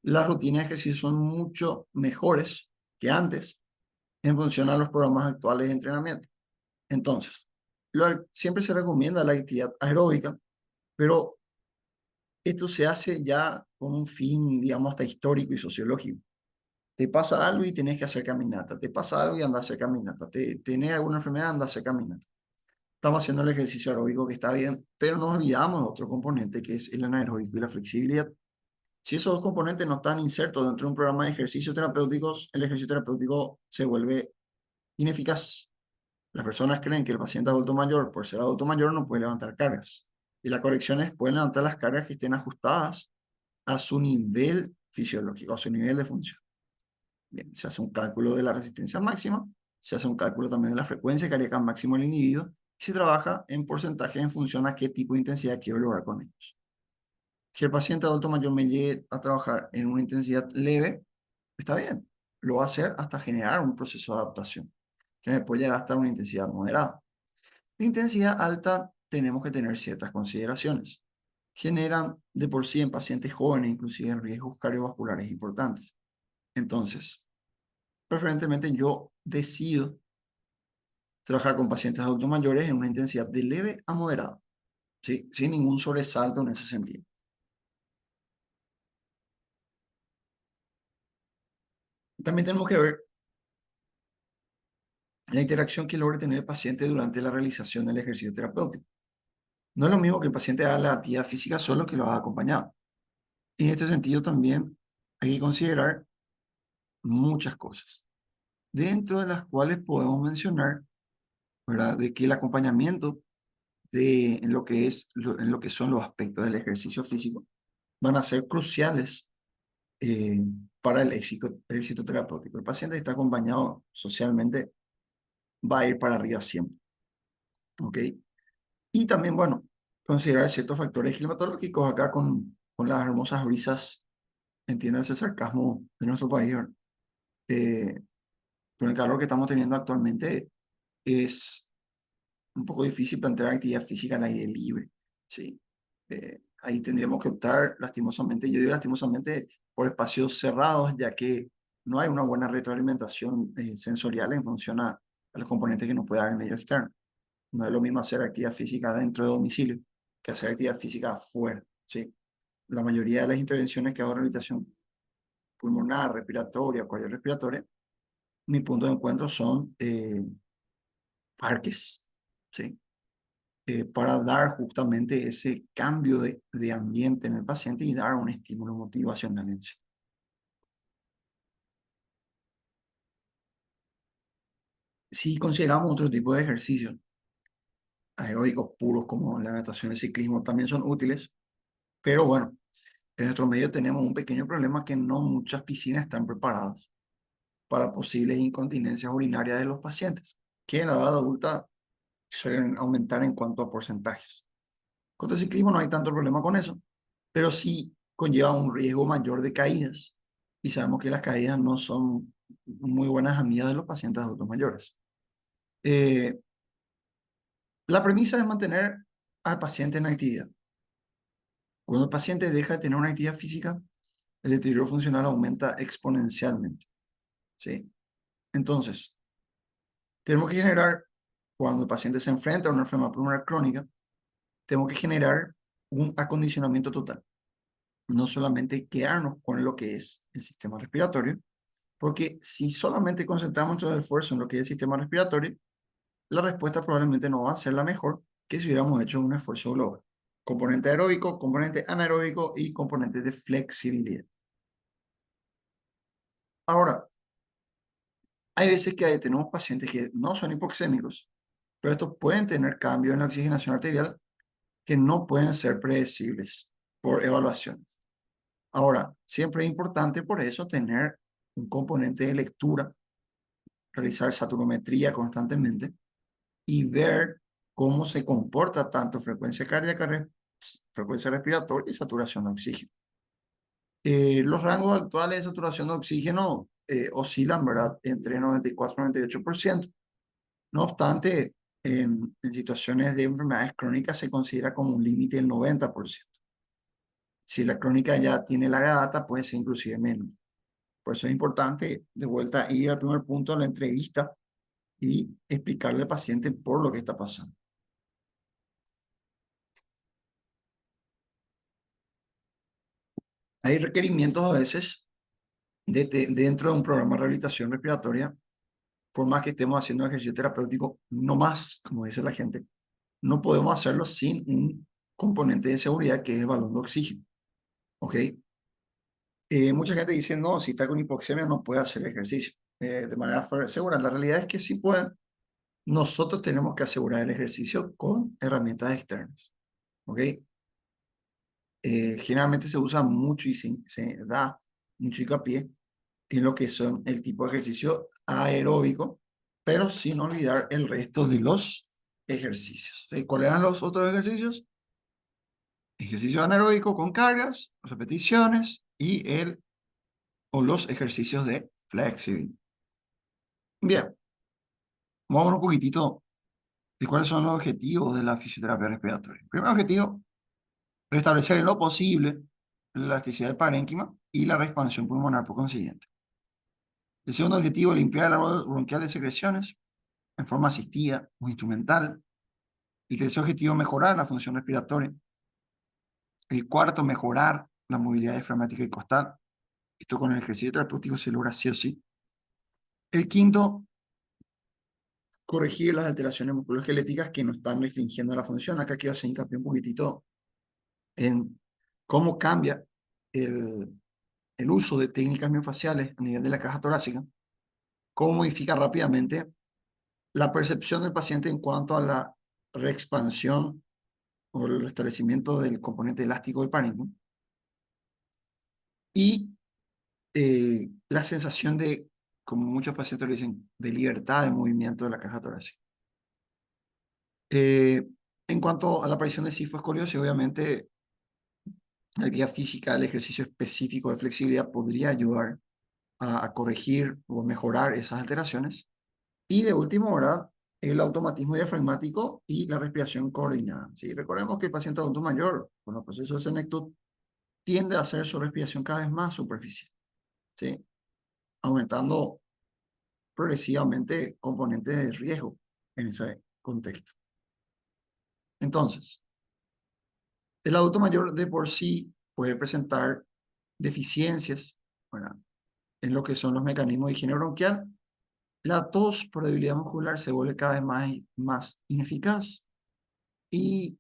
las rutinas de ejercicio son mucho mejores que antes en función a los programas actuales de entrenamiento. Entonces, siempre se recomienda la actividad aeróbica, pero esto se hace ya con un fin, digamos, hasta histórico y sociológico. Te pasa algo y tenés que hacer caminata, te pasa algo y anda a hacer caminata, tenés alguna enfermedad, anda a hacer caminata. Estamos haciendo el ejercicio aeróbico que está bien, pero nos olvidamos de otro componente que es el anaeróbico y la flexibilidad. Si esos dos componentes no están insertos dentro de un programa de ejercicios terapéuticos, el ejercicio terapéutico se vuelve ineficaz. Las personas creen que el paciente adulto mayor, por ser adulto mayor, no puede levantar cargas. Y la corrección es, pueden levantar las cargas que estén ajustadas a su nivel fisiológico, a su nivel de función. Bien, se hace un cálculo de la resistencia máxima, se hace un cálculo también de la frecuencia cardíaca máxima del individuo y se trabaja en porcentaje en función a qué tipo de intensidad quiero lograr con ellos. Que el paciente adulto mayor me llegue a trabajar en una intensidad leve, está bien, lo va a hacer hasta generar un proceso de adaptación, que me puede llegar hasta una intensidad moderada. La intensidad alta tenemos que tener ciertas consideraciones. Generan de por sí en pacientes jóvenes inclusive riesgos cardiovasculares importantes. Entonces, preferentemente yo decido trabajar con pacientes adultos mayores en una intensidad de leve a moderada, ¿sí? Sin ningún sobresalto en ese sentido. También tenemos que ver la interacción que logra tener el paciente durante la realización del ejercicio terapéutico. No es lo mismo que el paciente haga la actividad física solo que lo haga acompañado. En este sentido también hay que considerar muchas cosas, dentro de las cuales podemos mencionar, ¿verdad?, de que el acompañamiento en lo que en lo que son los aspectos del ejercicio físico van a ser cruciales eh, para el éxito terapéutico. El paciente que está acompañado socialmente va a ir para arriba siempre, ¿ok? Y también, bueno, considerar ciertos factores climatológicos acá con las hermosas brisas, entiéndase el sarcasmo de nuestro país, ¿verdad? Eh, con el calor que estamos teniendo actualmente es un poco difícil plantear actividad física al aire libre, ¿sí? Ahí tendríamos que optar, lastimosamente, yo digo lastimosamente, por espacios cerrados, ya que no hay una buena retroalimentación sensorial en función a los componentes que nos puede dar el medio externo. No es lo mismo hacer actividad física dentro de domicilio que hacer actividad física afuera, ¿sí? La mayoría de las intervenciones que hago en rehabilitación pulmonar, respiratoria, cardiorrespiratoria, mi punto de encuentro son parques, ¿sí? Para dar justamente ese cambio de ambiente en el paciente y dar un estímulo motivacional en sí. Si consideramos otro tipo de ejercicios aeróbicos puros como la natación y el ciclismo, también son útiles, pero bueno, en nuestro medio tenemos un pequeño problema que no muchas piscinas están preparadas para posibles incontinencias urinarias de los pacientes, que en la edad adulta suelen aumentar en cuanto a porcentajes. Con el ciclismo no hay tanto problema con eso, pero sí conlleva un riesgo mayor de caídas. Y sabemos que las caídas no son muy buenas amigas de los pacientes adultos mayores. Eh, la premisa es mantener al paciente en actividad. Cuando el paciente deja de tener una actividad física, el deterioro funcional aumenta exponencialmente, ¿sí? Entonces, tenemos que generar, cuando el paciente se enfrenta a una enfermedad pulmonar crónica, tenemos que generar un acondicionamiento total. No solamente quedarnos con lo que es el sistema respiratorio, porque si solamente concentramos nuestro esfuerzo en lo que es el sistema respiratorio, la respuesta probablemente no va a ser la mejor que si hubiéramos hecho un esfuerzo global. Componente aeróbico, componente anaeróbico y componente de flexibilidad. Ahora, hay veces que tenemos pacientes que no son hipoxémicos, pero estos pueden tener cambios en la oxigenación arterial que no pueden ser predecibles por evaluaciones. Ahora, siempre es importante por eso tener un componente de lectura, realizar saturometría constantemente y ver cómo se comporta tanto frecuencia cardíaca, frecuencia respiratoria y saturación de oxígeno. Los rangos actuales de saturación de oxígeno oscilan, ¿verdad?, entre 94 y 98%. No obstante, en situaciones de enfermedades crónicas se considera como un límite del 90%. Si la crónica ya tiene larga data, puede ser inclusive menos. Por eso es importante, de vuelta, ir al primer punto de la entrevista y explicarle al paciente por lo que está pasando. Hay requerimientos a veces dentro de un programa de rehabilitación respiratoria, por más que estemos haciendo ejercicio terapéutico, no más, como dice la gente, no podemos hacerlo sin un componente de seguridad que es el balón de oxígeno. ¿Ok? Mucha gente dice, no, si está con hipoxemia no puede hacer ejercicio de manera segura. La realidad es que sí pueden. Nosotros tenemos que asegurar el ejercicio con herramientas externas. ¿Ok? Generalmente se usa mucho y se da mucho hincapié en lo que son el tipo de ejercicio aeróbico, pero sin olvidar el resto de los ejercicios. ¿Cuáles eran los otros ejercicios? Ejercicio anaeróbico con cargas, repeticiones y o los ejercicios de flexibilidad. Bien, vamos a ver un poquitito de cuáles son los objetivos de la fisioterapia respiratoria. El primer objetivo, restablecer en lo posible la elasticidad del parénquima y la expansión pulmonar por consiguiente. El segundo objetivo, limpiar el árbol bronquial de secreciones en forma asistida o instrumental. El tercer objetivo, mejorar la función respiratoria. El cuarto, mejorar la movilidad diafragmática y costal. Esto con el ejercicio terapéutico se logra sí o sí. El quinto, corregir las alteraciones musculoesqueléticas que no están restringiendo la función. Acá quiero hacer hincapié un poquitito en cómo cambia el, el uso de técnicas miofaciales a nivel de la caja torácica, cómo modifica rápidamente la percepción del paciente en cuanto a la reexpansión o el restablecimiento del componente elástico del parénquima y la sensación de, como muchos pacientes lo dicen, de libertad de movimiento de la caja torácica. Eh, en cuanto a la aparición de cifoescoliosis, obviamente la actividad física, el ejercicio específico de flexibilidad podría ayudar a corregir o mejorar esas alteraciones. Y de último, ¿verdad? El automatismo diafragmático y la respiración coordinada. ¿Sí? Recordemos que el paciente adulto mayor, con los procesos de senectud, tiende a hacer su respiración cada vez más superficial, ¿sí? Aumentando progresivamente componentes de riesgo en ese contexto. Entonces, el adulto mayor de por sí puede presentar deficiencias, ¿verdad? En lo que son los mecanismos de higiene bronquial. La tos por debilidad muscular se vuelve cada vez más ineficaz y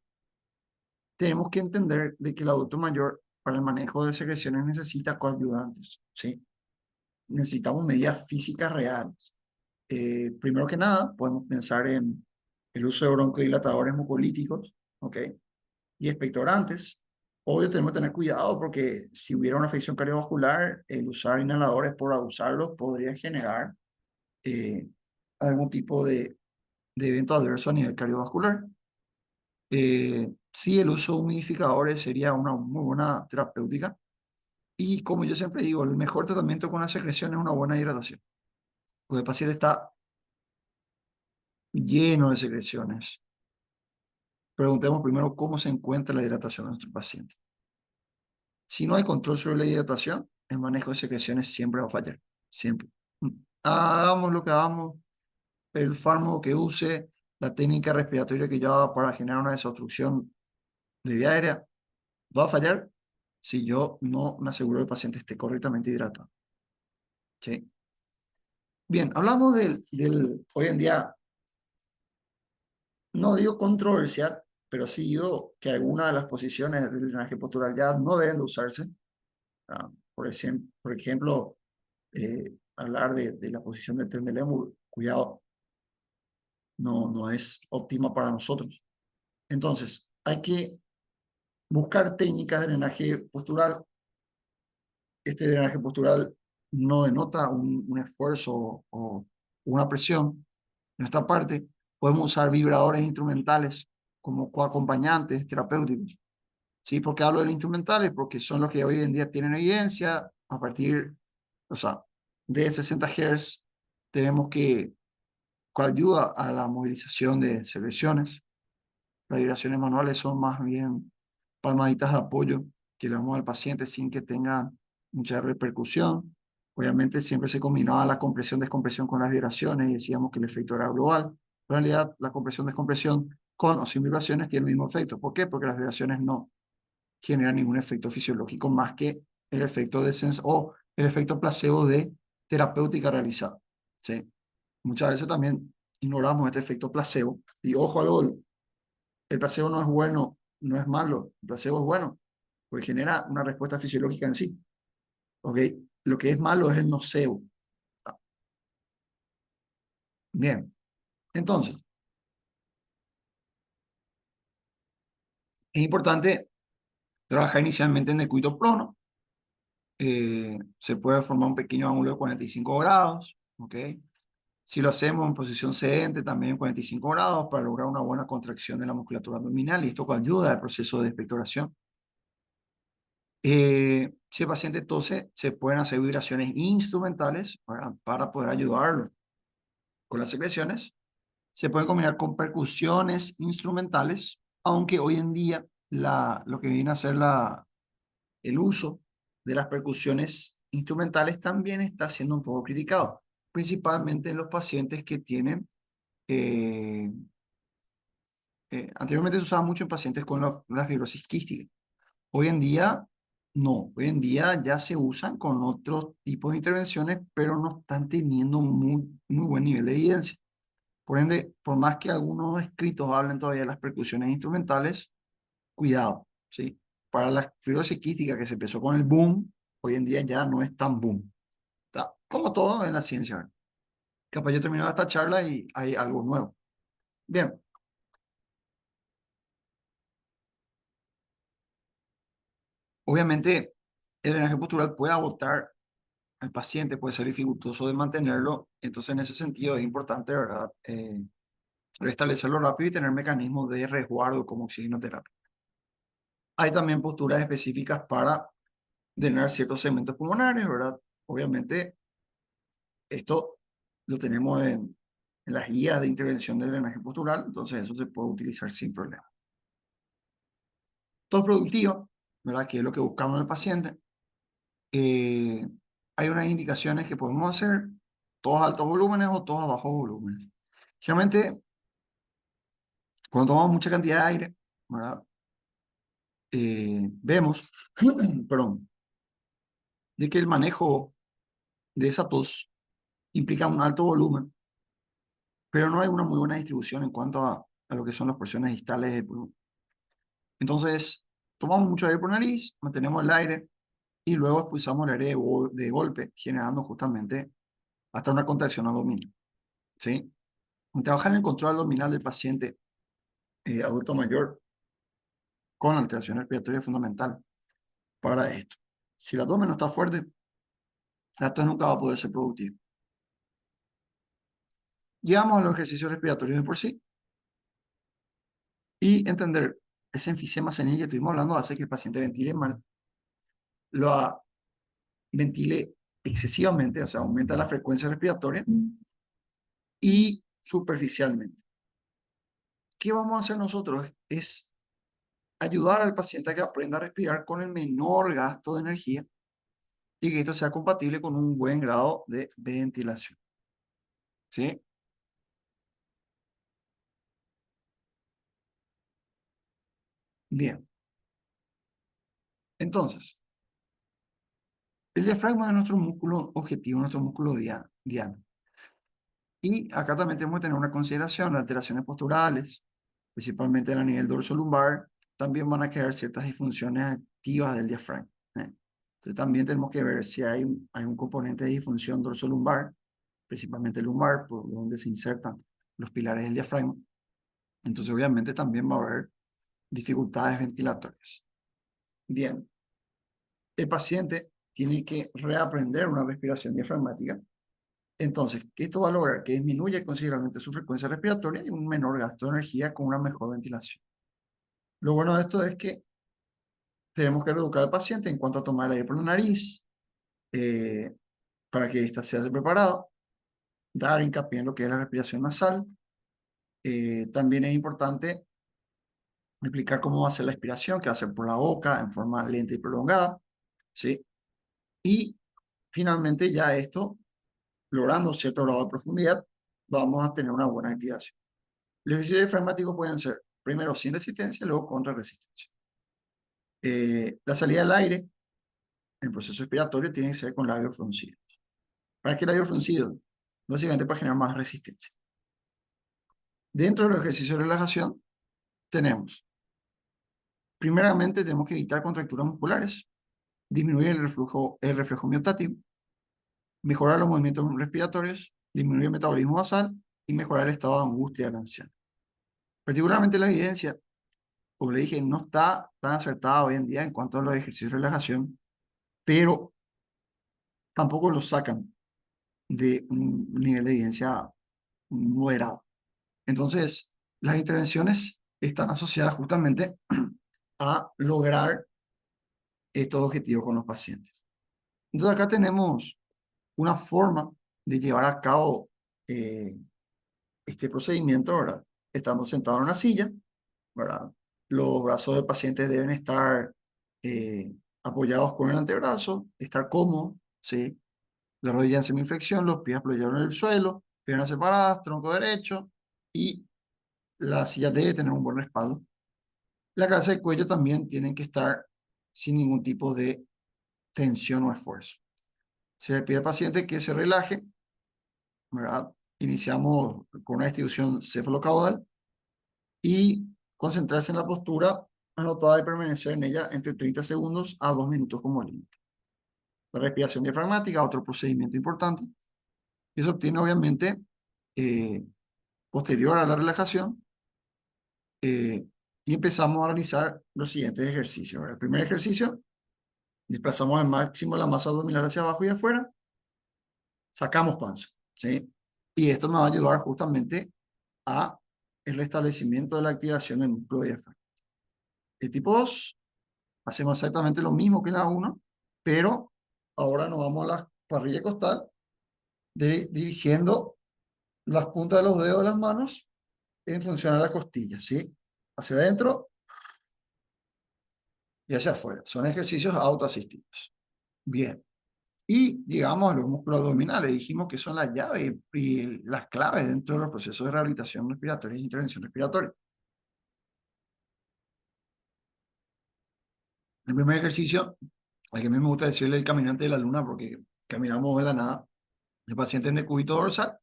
tenemos que entender de que el adulto mayor para el manejo de secreciones necesita coayudantes, ¿sí? Necesitamos medidas físicas reales. Primero que nada, podemos pensar en el uso de broncodilatadores mucolíticos, ¿ok? Y expectorantes. Obvio, tenemos que tener cuidado porque si hubiera una afección cardiovascular, el usar inhaladores por abusarlos podría generar eh, algún tipo de evento adverso a nivel cardiovascular. Sí, el uso de humidificadores sería una muy buena terapéutica. Y como yo siempre digo, el mejor tratamiento con la secreción es una buena hidratación. Porque el paciente está lleno de secreciones. Preguntemos primero cómo se encuentra la hidratación de nuestro paciente. Si no hay control sobre la hidratación, el manejo de secreciones siempre va a fallar. Siempre. Hagamos lo que hagamos, el fármaco que use, la técnica respiratoria que yo haga para generar una desobstrucción de vía aérea, va a fallar si yo no me aseguro que el paciente esté correctamente hidratado. ¿Sí? Bien, hablamos hoy en día, no digo controversial, pero sí digo que algunas de las posiciones del drenaje postural ya no deben de usarse. Por ejemplo, hablar de la posición de Trendelenburg, cuidado, no es óptima para nosotros. Entonces, hay que buscar técnicas de drenaje postural. Este drenaje postural no denota un esfuerzo o una presión. En esta parte, podemos usar vibradores instrumentales como coacompañantes terapéuticos. ¿Sí? ¿Por qué hablo de instrumentales? Porque son los que hoy en día tienen evidencia a partir, o sea, de 60 Hz tenemos que ayuda a la movilización de secreciones. Las vibraciones manuales son más bien palmaditas de apoyo que le damos al paciente sin que tenga mucha repercusión. Obviamente siempre se combinaba la compresión-descompresión con las vibraciones y decíamos que el efecto era global. Pero en realidad la compresión-descompresión con o sin vibraciones tiene el mismo efecto. ¿Por qué? Porque las vibraciones no generan ningún efecto fisiológico más que el efecto de o el efecto placebo de terapéutica realizada. ¿Sí? Muchas veces también ignoramos este efecto placebo. Y ojo al gol, el placebo no es bueno, no es malo, el placebo es bueno, porque genera una respuesta fisiológica en sí. ¿Ok? Lo que es malo es el nocebo. Bien, entonces, es importante trabajar inicialmente en el cuito prono. Se puede formar un pequeño ángulo de 45 grados. ¿Ok? Si lo hacemos en posición sedente, también en 45 grados, para lograr una buena contracción de la musculatura abdominal, y esto ayuda al proceso de expectoración. Si el paciente tose, se pueden hacer vibraciones instrumentales para poder ayudarlo con las secreciones. Se pueden combinar con percusiones instrumentales, aunque hoy en día lo que viene a ser el uso de las percusiones instrumentales también está siendo un poco criticado, principalmente en los pacientes que tienen eh, anteriormente se usaba mucho en pacientes con la fibrosis quística. Hoy en día, no. Hoy en día ya se usan con otros tipos de intervenciones, pero no están teniendo muy buen nivel de evidencia. Por ende, por más que algunos escritos hablen todavía de las percusiones instrumentales, cuidado, ¿sí? Para la fibrosis quística que se empezó con el boom, hoy en día ya no es tan boom. Está como todo en la ciencia, ¿verdad? Capaz yo termino esta charla y hay algo nuevo. Bien, obviamente el drenaje postural puede agotar al paciente, puede ser dificultoso de mantenerlo, entonces en ese sentido es importante, ¿verdad? Restablecerlo rápido y tener mecanismos de resguardo como oxigenoterapia. Hay también posturas específicas para drenar ciertos segmentos pulmonares, ¿verdad? Obviamente esto lo tenemos en las guías de intervención de drenaje postural, entonces eso se puede utilizar sin problema. Tos productiva, ¿verdad? Que es lo que buscamos en el paciente. Eh, Hay unas indicaciones que podemos hacer, todos a altos volúmenes o todos a bajos volúmenes. Generalmente, cuando tomamos mucha cantidad de aire, ¿verdad? Vemos, perdón, de que el manejo de esa tos implica un alto volumen, pero no hay una muy buena distribución en cuanto a lo que son las porciones distales del pulmón. Entonces, tomamos mucho aire por nariz, mantenemos el aire y luego expulsamos el aire de golpe, generando justamente hasta una contracción abdominal, ¿sí? Trabajar en el control abdominal del paciente adulto mayor con alteración respiratoria es fundamental para esto. Si el abdomen no está fuerte, la tos nunca va a poder ser productiva. Llegamos a los ejercicios respiratorios de por sí y entender ese enfisema senil que estuvimos hablando hace que el paciente ventile mal, lo ventile excesivamente, o sea, aumenta la frecuencia respiratoria y superficialmente. ¿Qué vamos a hacer nosotros? Es ayudar al paciente a que aprenda a respirar con el menor gasto de energía y que esto sea compatible con un buen grado de ventilación. ¿Sí? Bien. Entonces, el diafragma es nuestro músculo objetivo, nuestro músculo diana. Y acá también tenemos que tener una consideración, las alteraciones posturales, principalmente a nivel dorso-lumbar, también van a crear ciertas disfunciones activas del diafragma. Entonces también tenemos que ver si hay un componente de disfunción dorso-lumbar, principalmente lumbar, por donde se insertan los pilares del diafragma. Entonces obviamente también va a haber dificultades ventilatorias. Bien, el paciente tiene que reaprender una respiración diafragmática. Entonces, esto va a lograr que disminuya considerablemente su frecuencia respiratoria y un menor gasto de energía con una mejor ventilación. Lo bueno de esto es que tenemos que reeducar al paciente en cuanto a tomar el aire por la nariz, eh, para que ésta se hace preparada, dar hincapié en lo que es la respiración nasal. También es importante explicar cómo va a ser la expiración, que va a ser por la boca, en forma lenta y prolongada, ¿sí? Y finalmente ya esto, logrando cierto grado de profundidad, vamos a tener una buena activación. Los ejercicios diafragmáticos pueden ser primero sin resistencia, luego contra resistencia. La salida del aire, el proceso respiratorio, tiene que ser con labios fruncidos. ¿Para qué labios fruncidos? Básicamente para generar más resistencia. Dentro de los ejercicios de relajación, tenemos, primeramente, tenemos que evitar contracturas musculares, disminuir el reflejo miotático, mejorar los movimientos respiratorios, disminuir el metabolismo basal y mejorar el estado de angustia del anciano. Particularmente la evidencia, como le dije, no está tan acertada hoy en día en cuanto a los ejercicios de relajación, pero tampoco los sacan de un nivel de evidencia moderado. Entonces, las intervenciones están asociadas justamente a lograr estos objetivos con los pacientes. Entonces, acá tenemos una forma de llevar a cabo eh, este procedimiento, ¿verdad? Estando sentado en una silla, ¿verdad? Los brazos del paciente deben estar eh, apoyados con el antebrazo, estar cómodos, ¿sí? La rodilla en semiflexión, los pies apoyados en el suelo, piernas separadas, tronco derecho y la silla debe tener un buen respaldo. La cabeza y el cuello también tienen que estar sin ningún tipo de tensión o esfuerzo. Se le pide al paciente que se relaje, ¿verdad? iniciamos con una distribución cefalocaudal y concentrarse en la postura anotada y permanecer en ella entre 30 segundos a 2 minutos como límite. La respiración diafragmática, otro procedimiento importante, y se obtiene obviamente eh, posterior a la relajación, y empezamos a realizar los siguientes ejercicios. El primer ejercicio, desplazamos al máximo la masa abdominal hacia abajo y afuera, sacamos panza, ¿sí? Y esto nos va a ayudar justamente a el restablecimiento de la activación del músculo diafragma. El tipo 2, hacemos exactamente lo mismo que en la 1, pero ahora nos vamos a la parrilla costal, dirigiendo las puntas de los dedos de las manos en función a las costillas, ¿sí? Hacia adentro y hacia afuera. Son ejercicios autoasistidos. Bien. Y llegamos a los músculos abdominales. Dijimos que son las llaves y las claves dentro de los procesos de rehabilitación respiratoria e intervención respiratoria. El primer ejercicio, al que a mí me gusta decirle el caminante de la luna porque caminamos de la nada. El paciente en decúbito dorsal,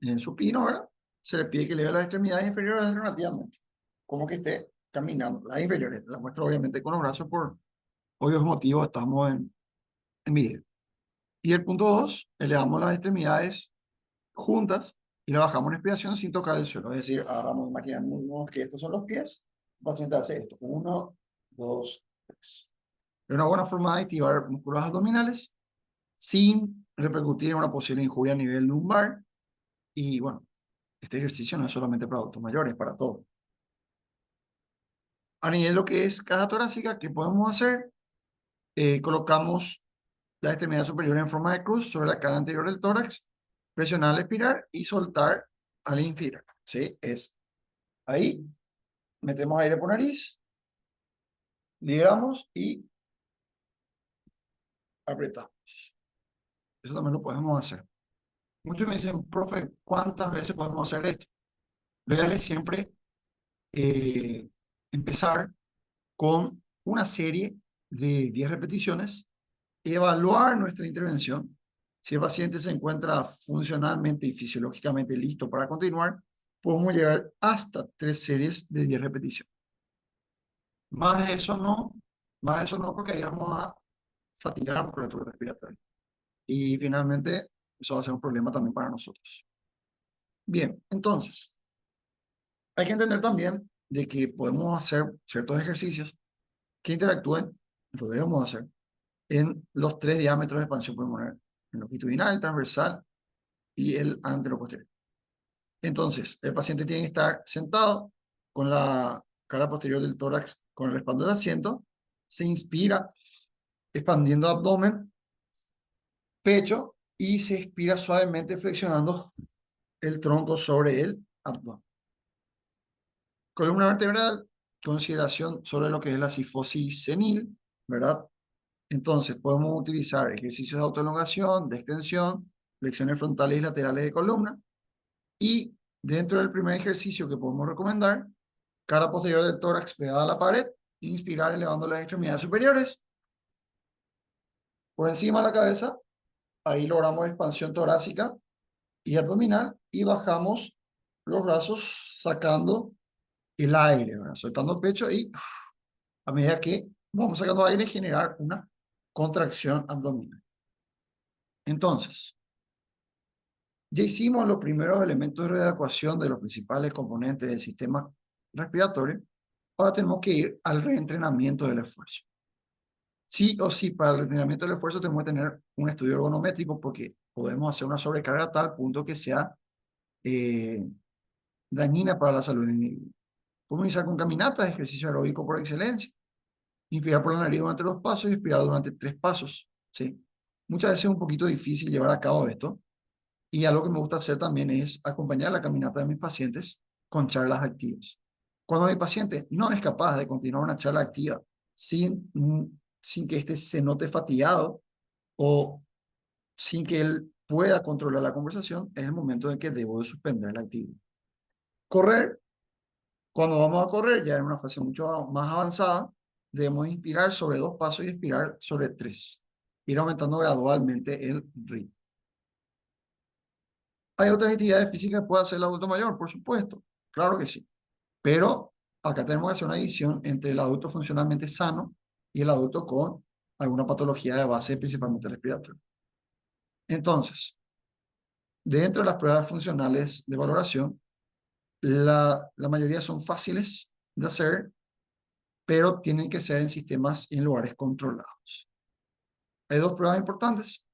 en supino, ¿verdad? Se le pide que eleve las extremidades inferiores alternativamente, como que esté caminando. Las inferiores, las muestro obviamente con los brazos por obvios motivos, estamos en video. Y el punto 2, elevamos las extremidades juntas y la bajamos en respiración sin tocar el suelo. Es decir, agarramos, imaginando que estos son los pies, el paciente hace esto. 1, 2, 3. Es una buena forma de activar músculos abdominales sin repercutir en una posible injuria a nivel lumbar. Y bueno, este ejercicio no es solamente para adultos mayores, es para todos. A nivel de lo que es caja torácica, ¿qué podemos hacer? Colocamos la extremidad superior en forma de cruz sobre la cara anterior del tórax, presionar al expirar y soltar al inspirar. ¿Sí? Es ahí, metemos aire por nariz, liberamos y apretamos. Eso también lo podemos hacer. Muchos me dicen, profe, ¿cuántas veces podemos hacer esto? Lo ideal es siempre empezar con una serie de 10 repeticiones, evaluar nuestra intervención. Si el paciente se encuentra funcionalmente y fisiológicamente listo para continuar, podemos llegar hasta 3 series de 10 repeticiones. Más de eso no, más de eso no, porque ahí vamos a fatigar la musculatura respiratoria. Y finalmente, eso va a ser un problema también para nosotros. Bien, entonces, hay que entender también de que podemos hacer ciertos ejercicios que interactúen, lo debemos hacer, en los 3 diámetros de expansión pulmonar, el longitudinal, el transversal y el anteroposterior. Entonces, el paciente tiene que estar sentado con la cara posterior del tórax con el respaldo del asiento, se inspira expandiendo abdomen, pecho y se expira suavemente flexionando el tronco sobre el abdomen. Columna vertebral, consideración sobre lo que es la cifosis senil, ¿verdad? Entonces, podemos utilizar ejercicios de autoelongación, de extensión, flexiones frontales y laterales de columna. Y dentro del primer ejercicio que podemos recomendar, cara posterior del tórax pegada a la pared, inspirar elevando las extremidades superiores. Por encima de la cabeza, ahí logramos expansión torácica y abdominal y bajamos los brazos sacando el aire, ¿verdad? Soltando el pecho y a medida que vamos sacando aire, generar una contracción abdominal. Entonces, ya hicimos los primeros elementos de readecuación de los principales componentes del sistema respiratorio. Ahora tenemos que ir al reentrenamiento del esfuerzo. Sí o sí, para el reentrenamiento del esfuerzo tenemos que tener un estudio ergonométrico porque podemos hacer una sobrecarga a tal punto que sea dañina para la salud del individuo. Podemos iniciar con caminatas, ejercicio aeróbico por excelencia. Inspirar por la nariz durante 2 pasos y expirar durante 3 pasos. ¿Sí? Muchas veces es un poquito difícil llevar a cabo esto. Y algo que me gusta hacer también es acompañar la caminata de mis pacientes con charlas activas. Cuando mi paciente no es capaz de continuar una charla activa sin que éste se note fatigado o sin que él pueda controlar la conversación, es el momento en que debo de suspender la actividad. Correr, cuando vamos a correr ya en una fase mucho más avanzada, debemos inspirar sobre 2 pasos y expirar sobre 3. Ir aumentando gradualmente el ritmo. Hay otras actividades físicas que puede hacer el adulto mayor, por supuesto, claro que sí. Pero acá tenemos que hacer una división entre el adulto funcionalmente sano y el adulto con alguna patología de base, principalmente respiratoria. Entonces, dentro de las pruebas funcionales de valoración, la mayoría son fáciles de hacer, pero tienen que ser en sistemas y en lugares controlados. Hay dos pruebas importantes,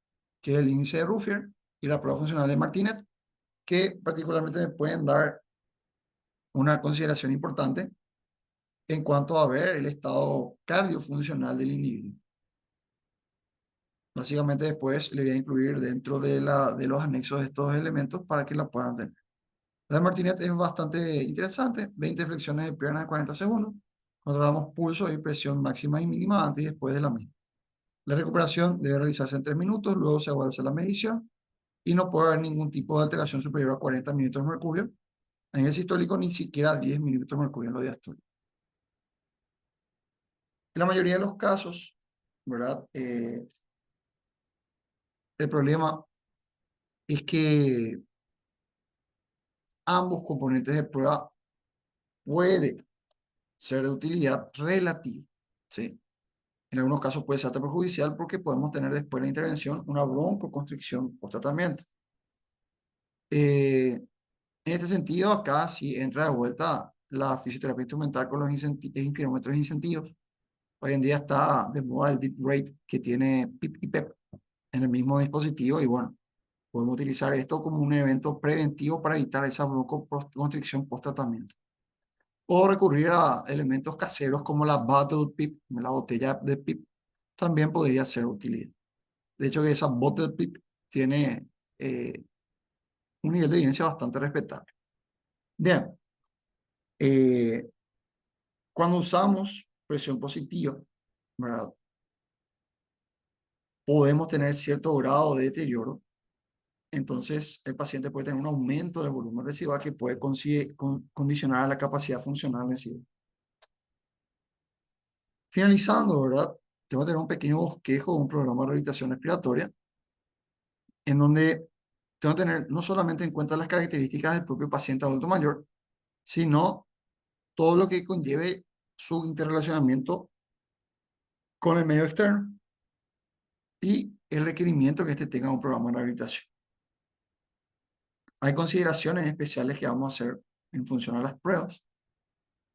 que es el índice de Ruffier y la prueba funcional de Martinet, que particularmente me pueden dar una consideración importante en cuanto a ver el estado cardiofuncional del individuo. Básicamente después le voy a incluir dentro de los anexos de estos elementos para que la puedan tener. La de Martinet es bastante interesante, 20 flexiones de piernas en 40 segundos. Controlamos pulso y presión máxima y mínima antes y después de la misma. La recuperación debe realizarse en 3 minutos, luego se vuelve a hacer la medición y no puede haber ningún tipo de alteración superior a 40 minutos de mercurio. A nivel sistólico, ni siquiera 10 minutos de mercurio en lo diastólico. En la mayoría de los casos, ¿verdad? El problema es que ambos componentes de prueba pueden ser de utilidad relativa, ¿sí? En algunos casos puede ser hasta perjudicial porque podemos tener después de la intervención una broncoconstricción post-tratamiento. En este sentido, acá sí entra de vuelta la fisioterapia instrumental con los inspirómetros e incentivos. Hoy en día está de moda el bitrate que tiene PIP y PEP en el mismo dispositivo y bueno, podemos utilizar esto como un evento preventivo para evitar esa broncoconstricción post-tratamiento. O recurrir a elementos caseros como la bottle PIP, la botella de PIP, también podría ser utilidad. De hecho, que esa bottle PIP tiene un nivel de evidencia bastante respetable. Bien, eh, cuando usamos presión positiva, ¿verdad? Podemos tener cierto grado de deterioro. Entonces, el paciente puede tener un aumento del volumen residual que puede condicionar a la capacidad funcional residual. Finalizando, ¿verdad? Tengo que tener un pequeño bosquejo de un programa de rehabilitación respiratoria en donde tengo que tener no solamente en cuenta las características del propio paciente adulto mayor, sino todo lo que conlleve su interrelacionamiento con el medio externo y el requerimiento que éste tenga un programa de rehabilitación. Hay consideraciones especiales que vamos a hacer en función a las pruebas.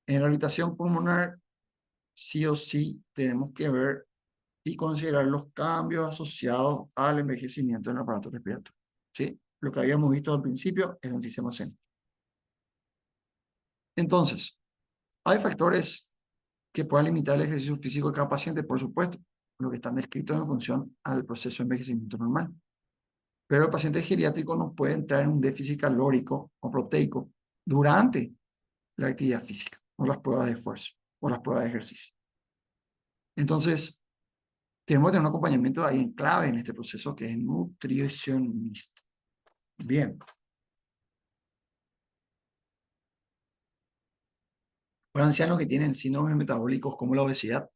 En rehabilitación pulmonar, sí o sí tenemos que ver y considerar los cambios asociados al envejecimiento en el aparato respiratorio. ¿Sí? Lo que habíamos visto al principio, el enfisema escénico. Entonces, hay factores que puedan limitar el ejercicio físico de cada paciente, por supuesto, lo que están descritos en función al proceso de envejecimiento normal. Pero el paciente geriátrico no puede entrar en un déficit calórico o proteico durante la actividad física o las pruebas de esfuerzo o las pruebas de ejercicio. Entonces, tenemos que tener un acompañamiento ahí en clave en este proceso que es nutricionista. Bien. Para ancianos que tienen síndromes metabólicos como la obesidad,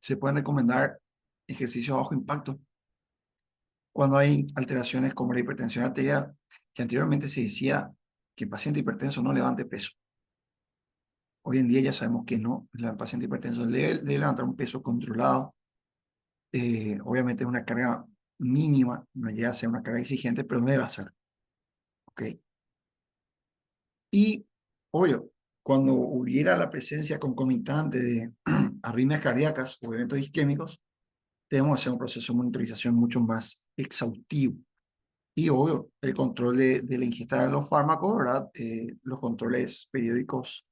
se pueden recomendar ejercicios a bajo impacto. Cuando hay alteraciones como la hipertensión arterial, que anteriormente se decía que el paciente hipertenso no levante peso. Hoy en día ya sabemos que no, el paciente hipertenso debe levantar un peso controlado. Obviamente es una carga mínima, no llega a ser una carga exigente, pero no debe hacer. ¿Ok? Y, obvio, cuando hubiera la presencia concomitante de arritmias cardíacas o eventos isquémicos, debemos hacer un proceso de monitorización mucho más exhaustivo. Y, obvio, el control de la ingesta de los fármacos, ¿verdad? Los controles periódicos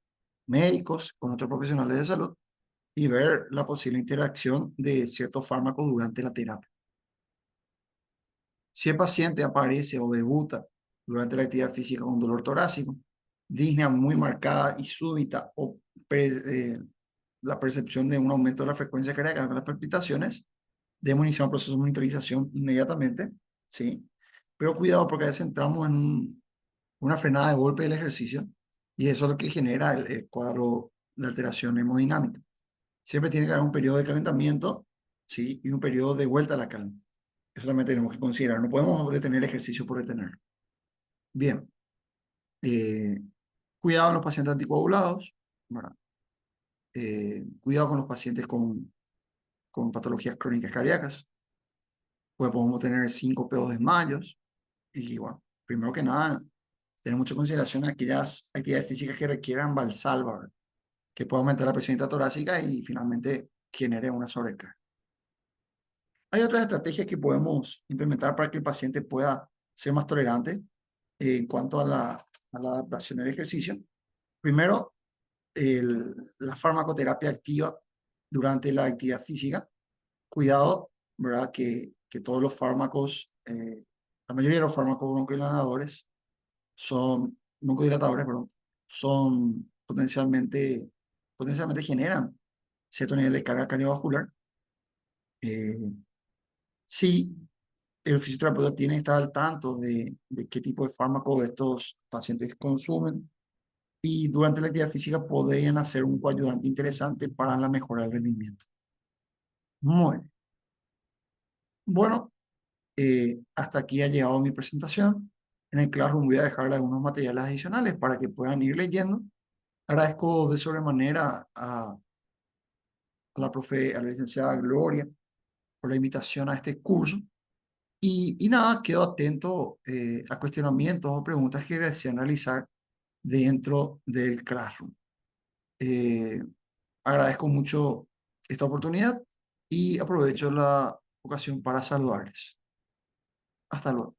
médicos con otros profesionales de salud y ver la posible interacción de ciertos fármacos durante la terapia. Si el paciente aparece o debuta durante la actividad física con dolor torácico, disnea muy marcada y súbita o la percepción de un aumento de la frecuencia cardíaca de las palpitaciones, debemos iniciar un proceso de monitorización inmediatamente, ¿sí? Pero cuidado porque a veces entramos en una frenada de golpe del ejercicio y eso es lo que genera el cuadro de alteración hemodinámica. Siempre tiene que haber un periodo de calentamiento, ¿sí? Y un periodo de vuelta a la calma. Eso también tenemos que considerar. No podemos detener el ejercicio por detenerlo. Bien, eh, cuidado con los pacientes anticoagulados, ¿verdad? Cuidado con los pacientes con patologías crónicas cardíacas, pues podemos tener síncope o desmayos. Y bueno, primero que nada, tener mucha consideración aquellas actividades físicas que requieran valsalva, ¿verdad? Que pueda aumentar la presión intratorácica y finalmente genere una sobrecarga. Hay otras estrategias que podemos implementar para que el paciente pueda ser más tolerante en cuanto a la adaptación del ejercicio. Primero, la farmacoterapia activa durante la actividad física. Cuidado, ¿verdad? Que todos los fármacos, la mayoría de los fármacos broncoinhaladores son, broncodilatadores, perdón, son potencialmente generan cierto nivel de carga cardiovascular. Eh, sí, el fisioterapeuta tiene que estar al tanto de qué tipo de fármaco estos pacientes consumen y durante la actividad física podrían hacer un coayudante interesante para la mejora del rendimiento. Muy bien. Bueno, hasta aquí ha llegado mi presentación. En el Classroom voy a dejarle algunos materiales adicionales para que puedan ir leyendo. Agradezco de sobremanera a la licenciada Gloria por la invitación a este curso. Y nada, quedo atento a cuestionamientos o preguntas que desean realizar dentro del Classroom. Eh, Agradezco mucho esta oportunidad y aprovecho la ocasión para saludarles. Hasta luego.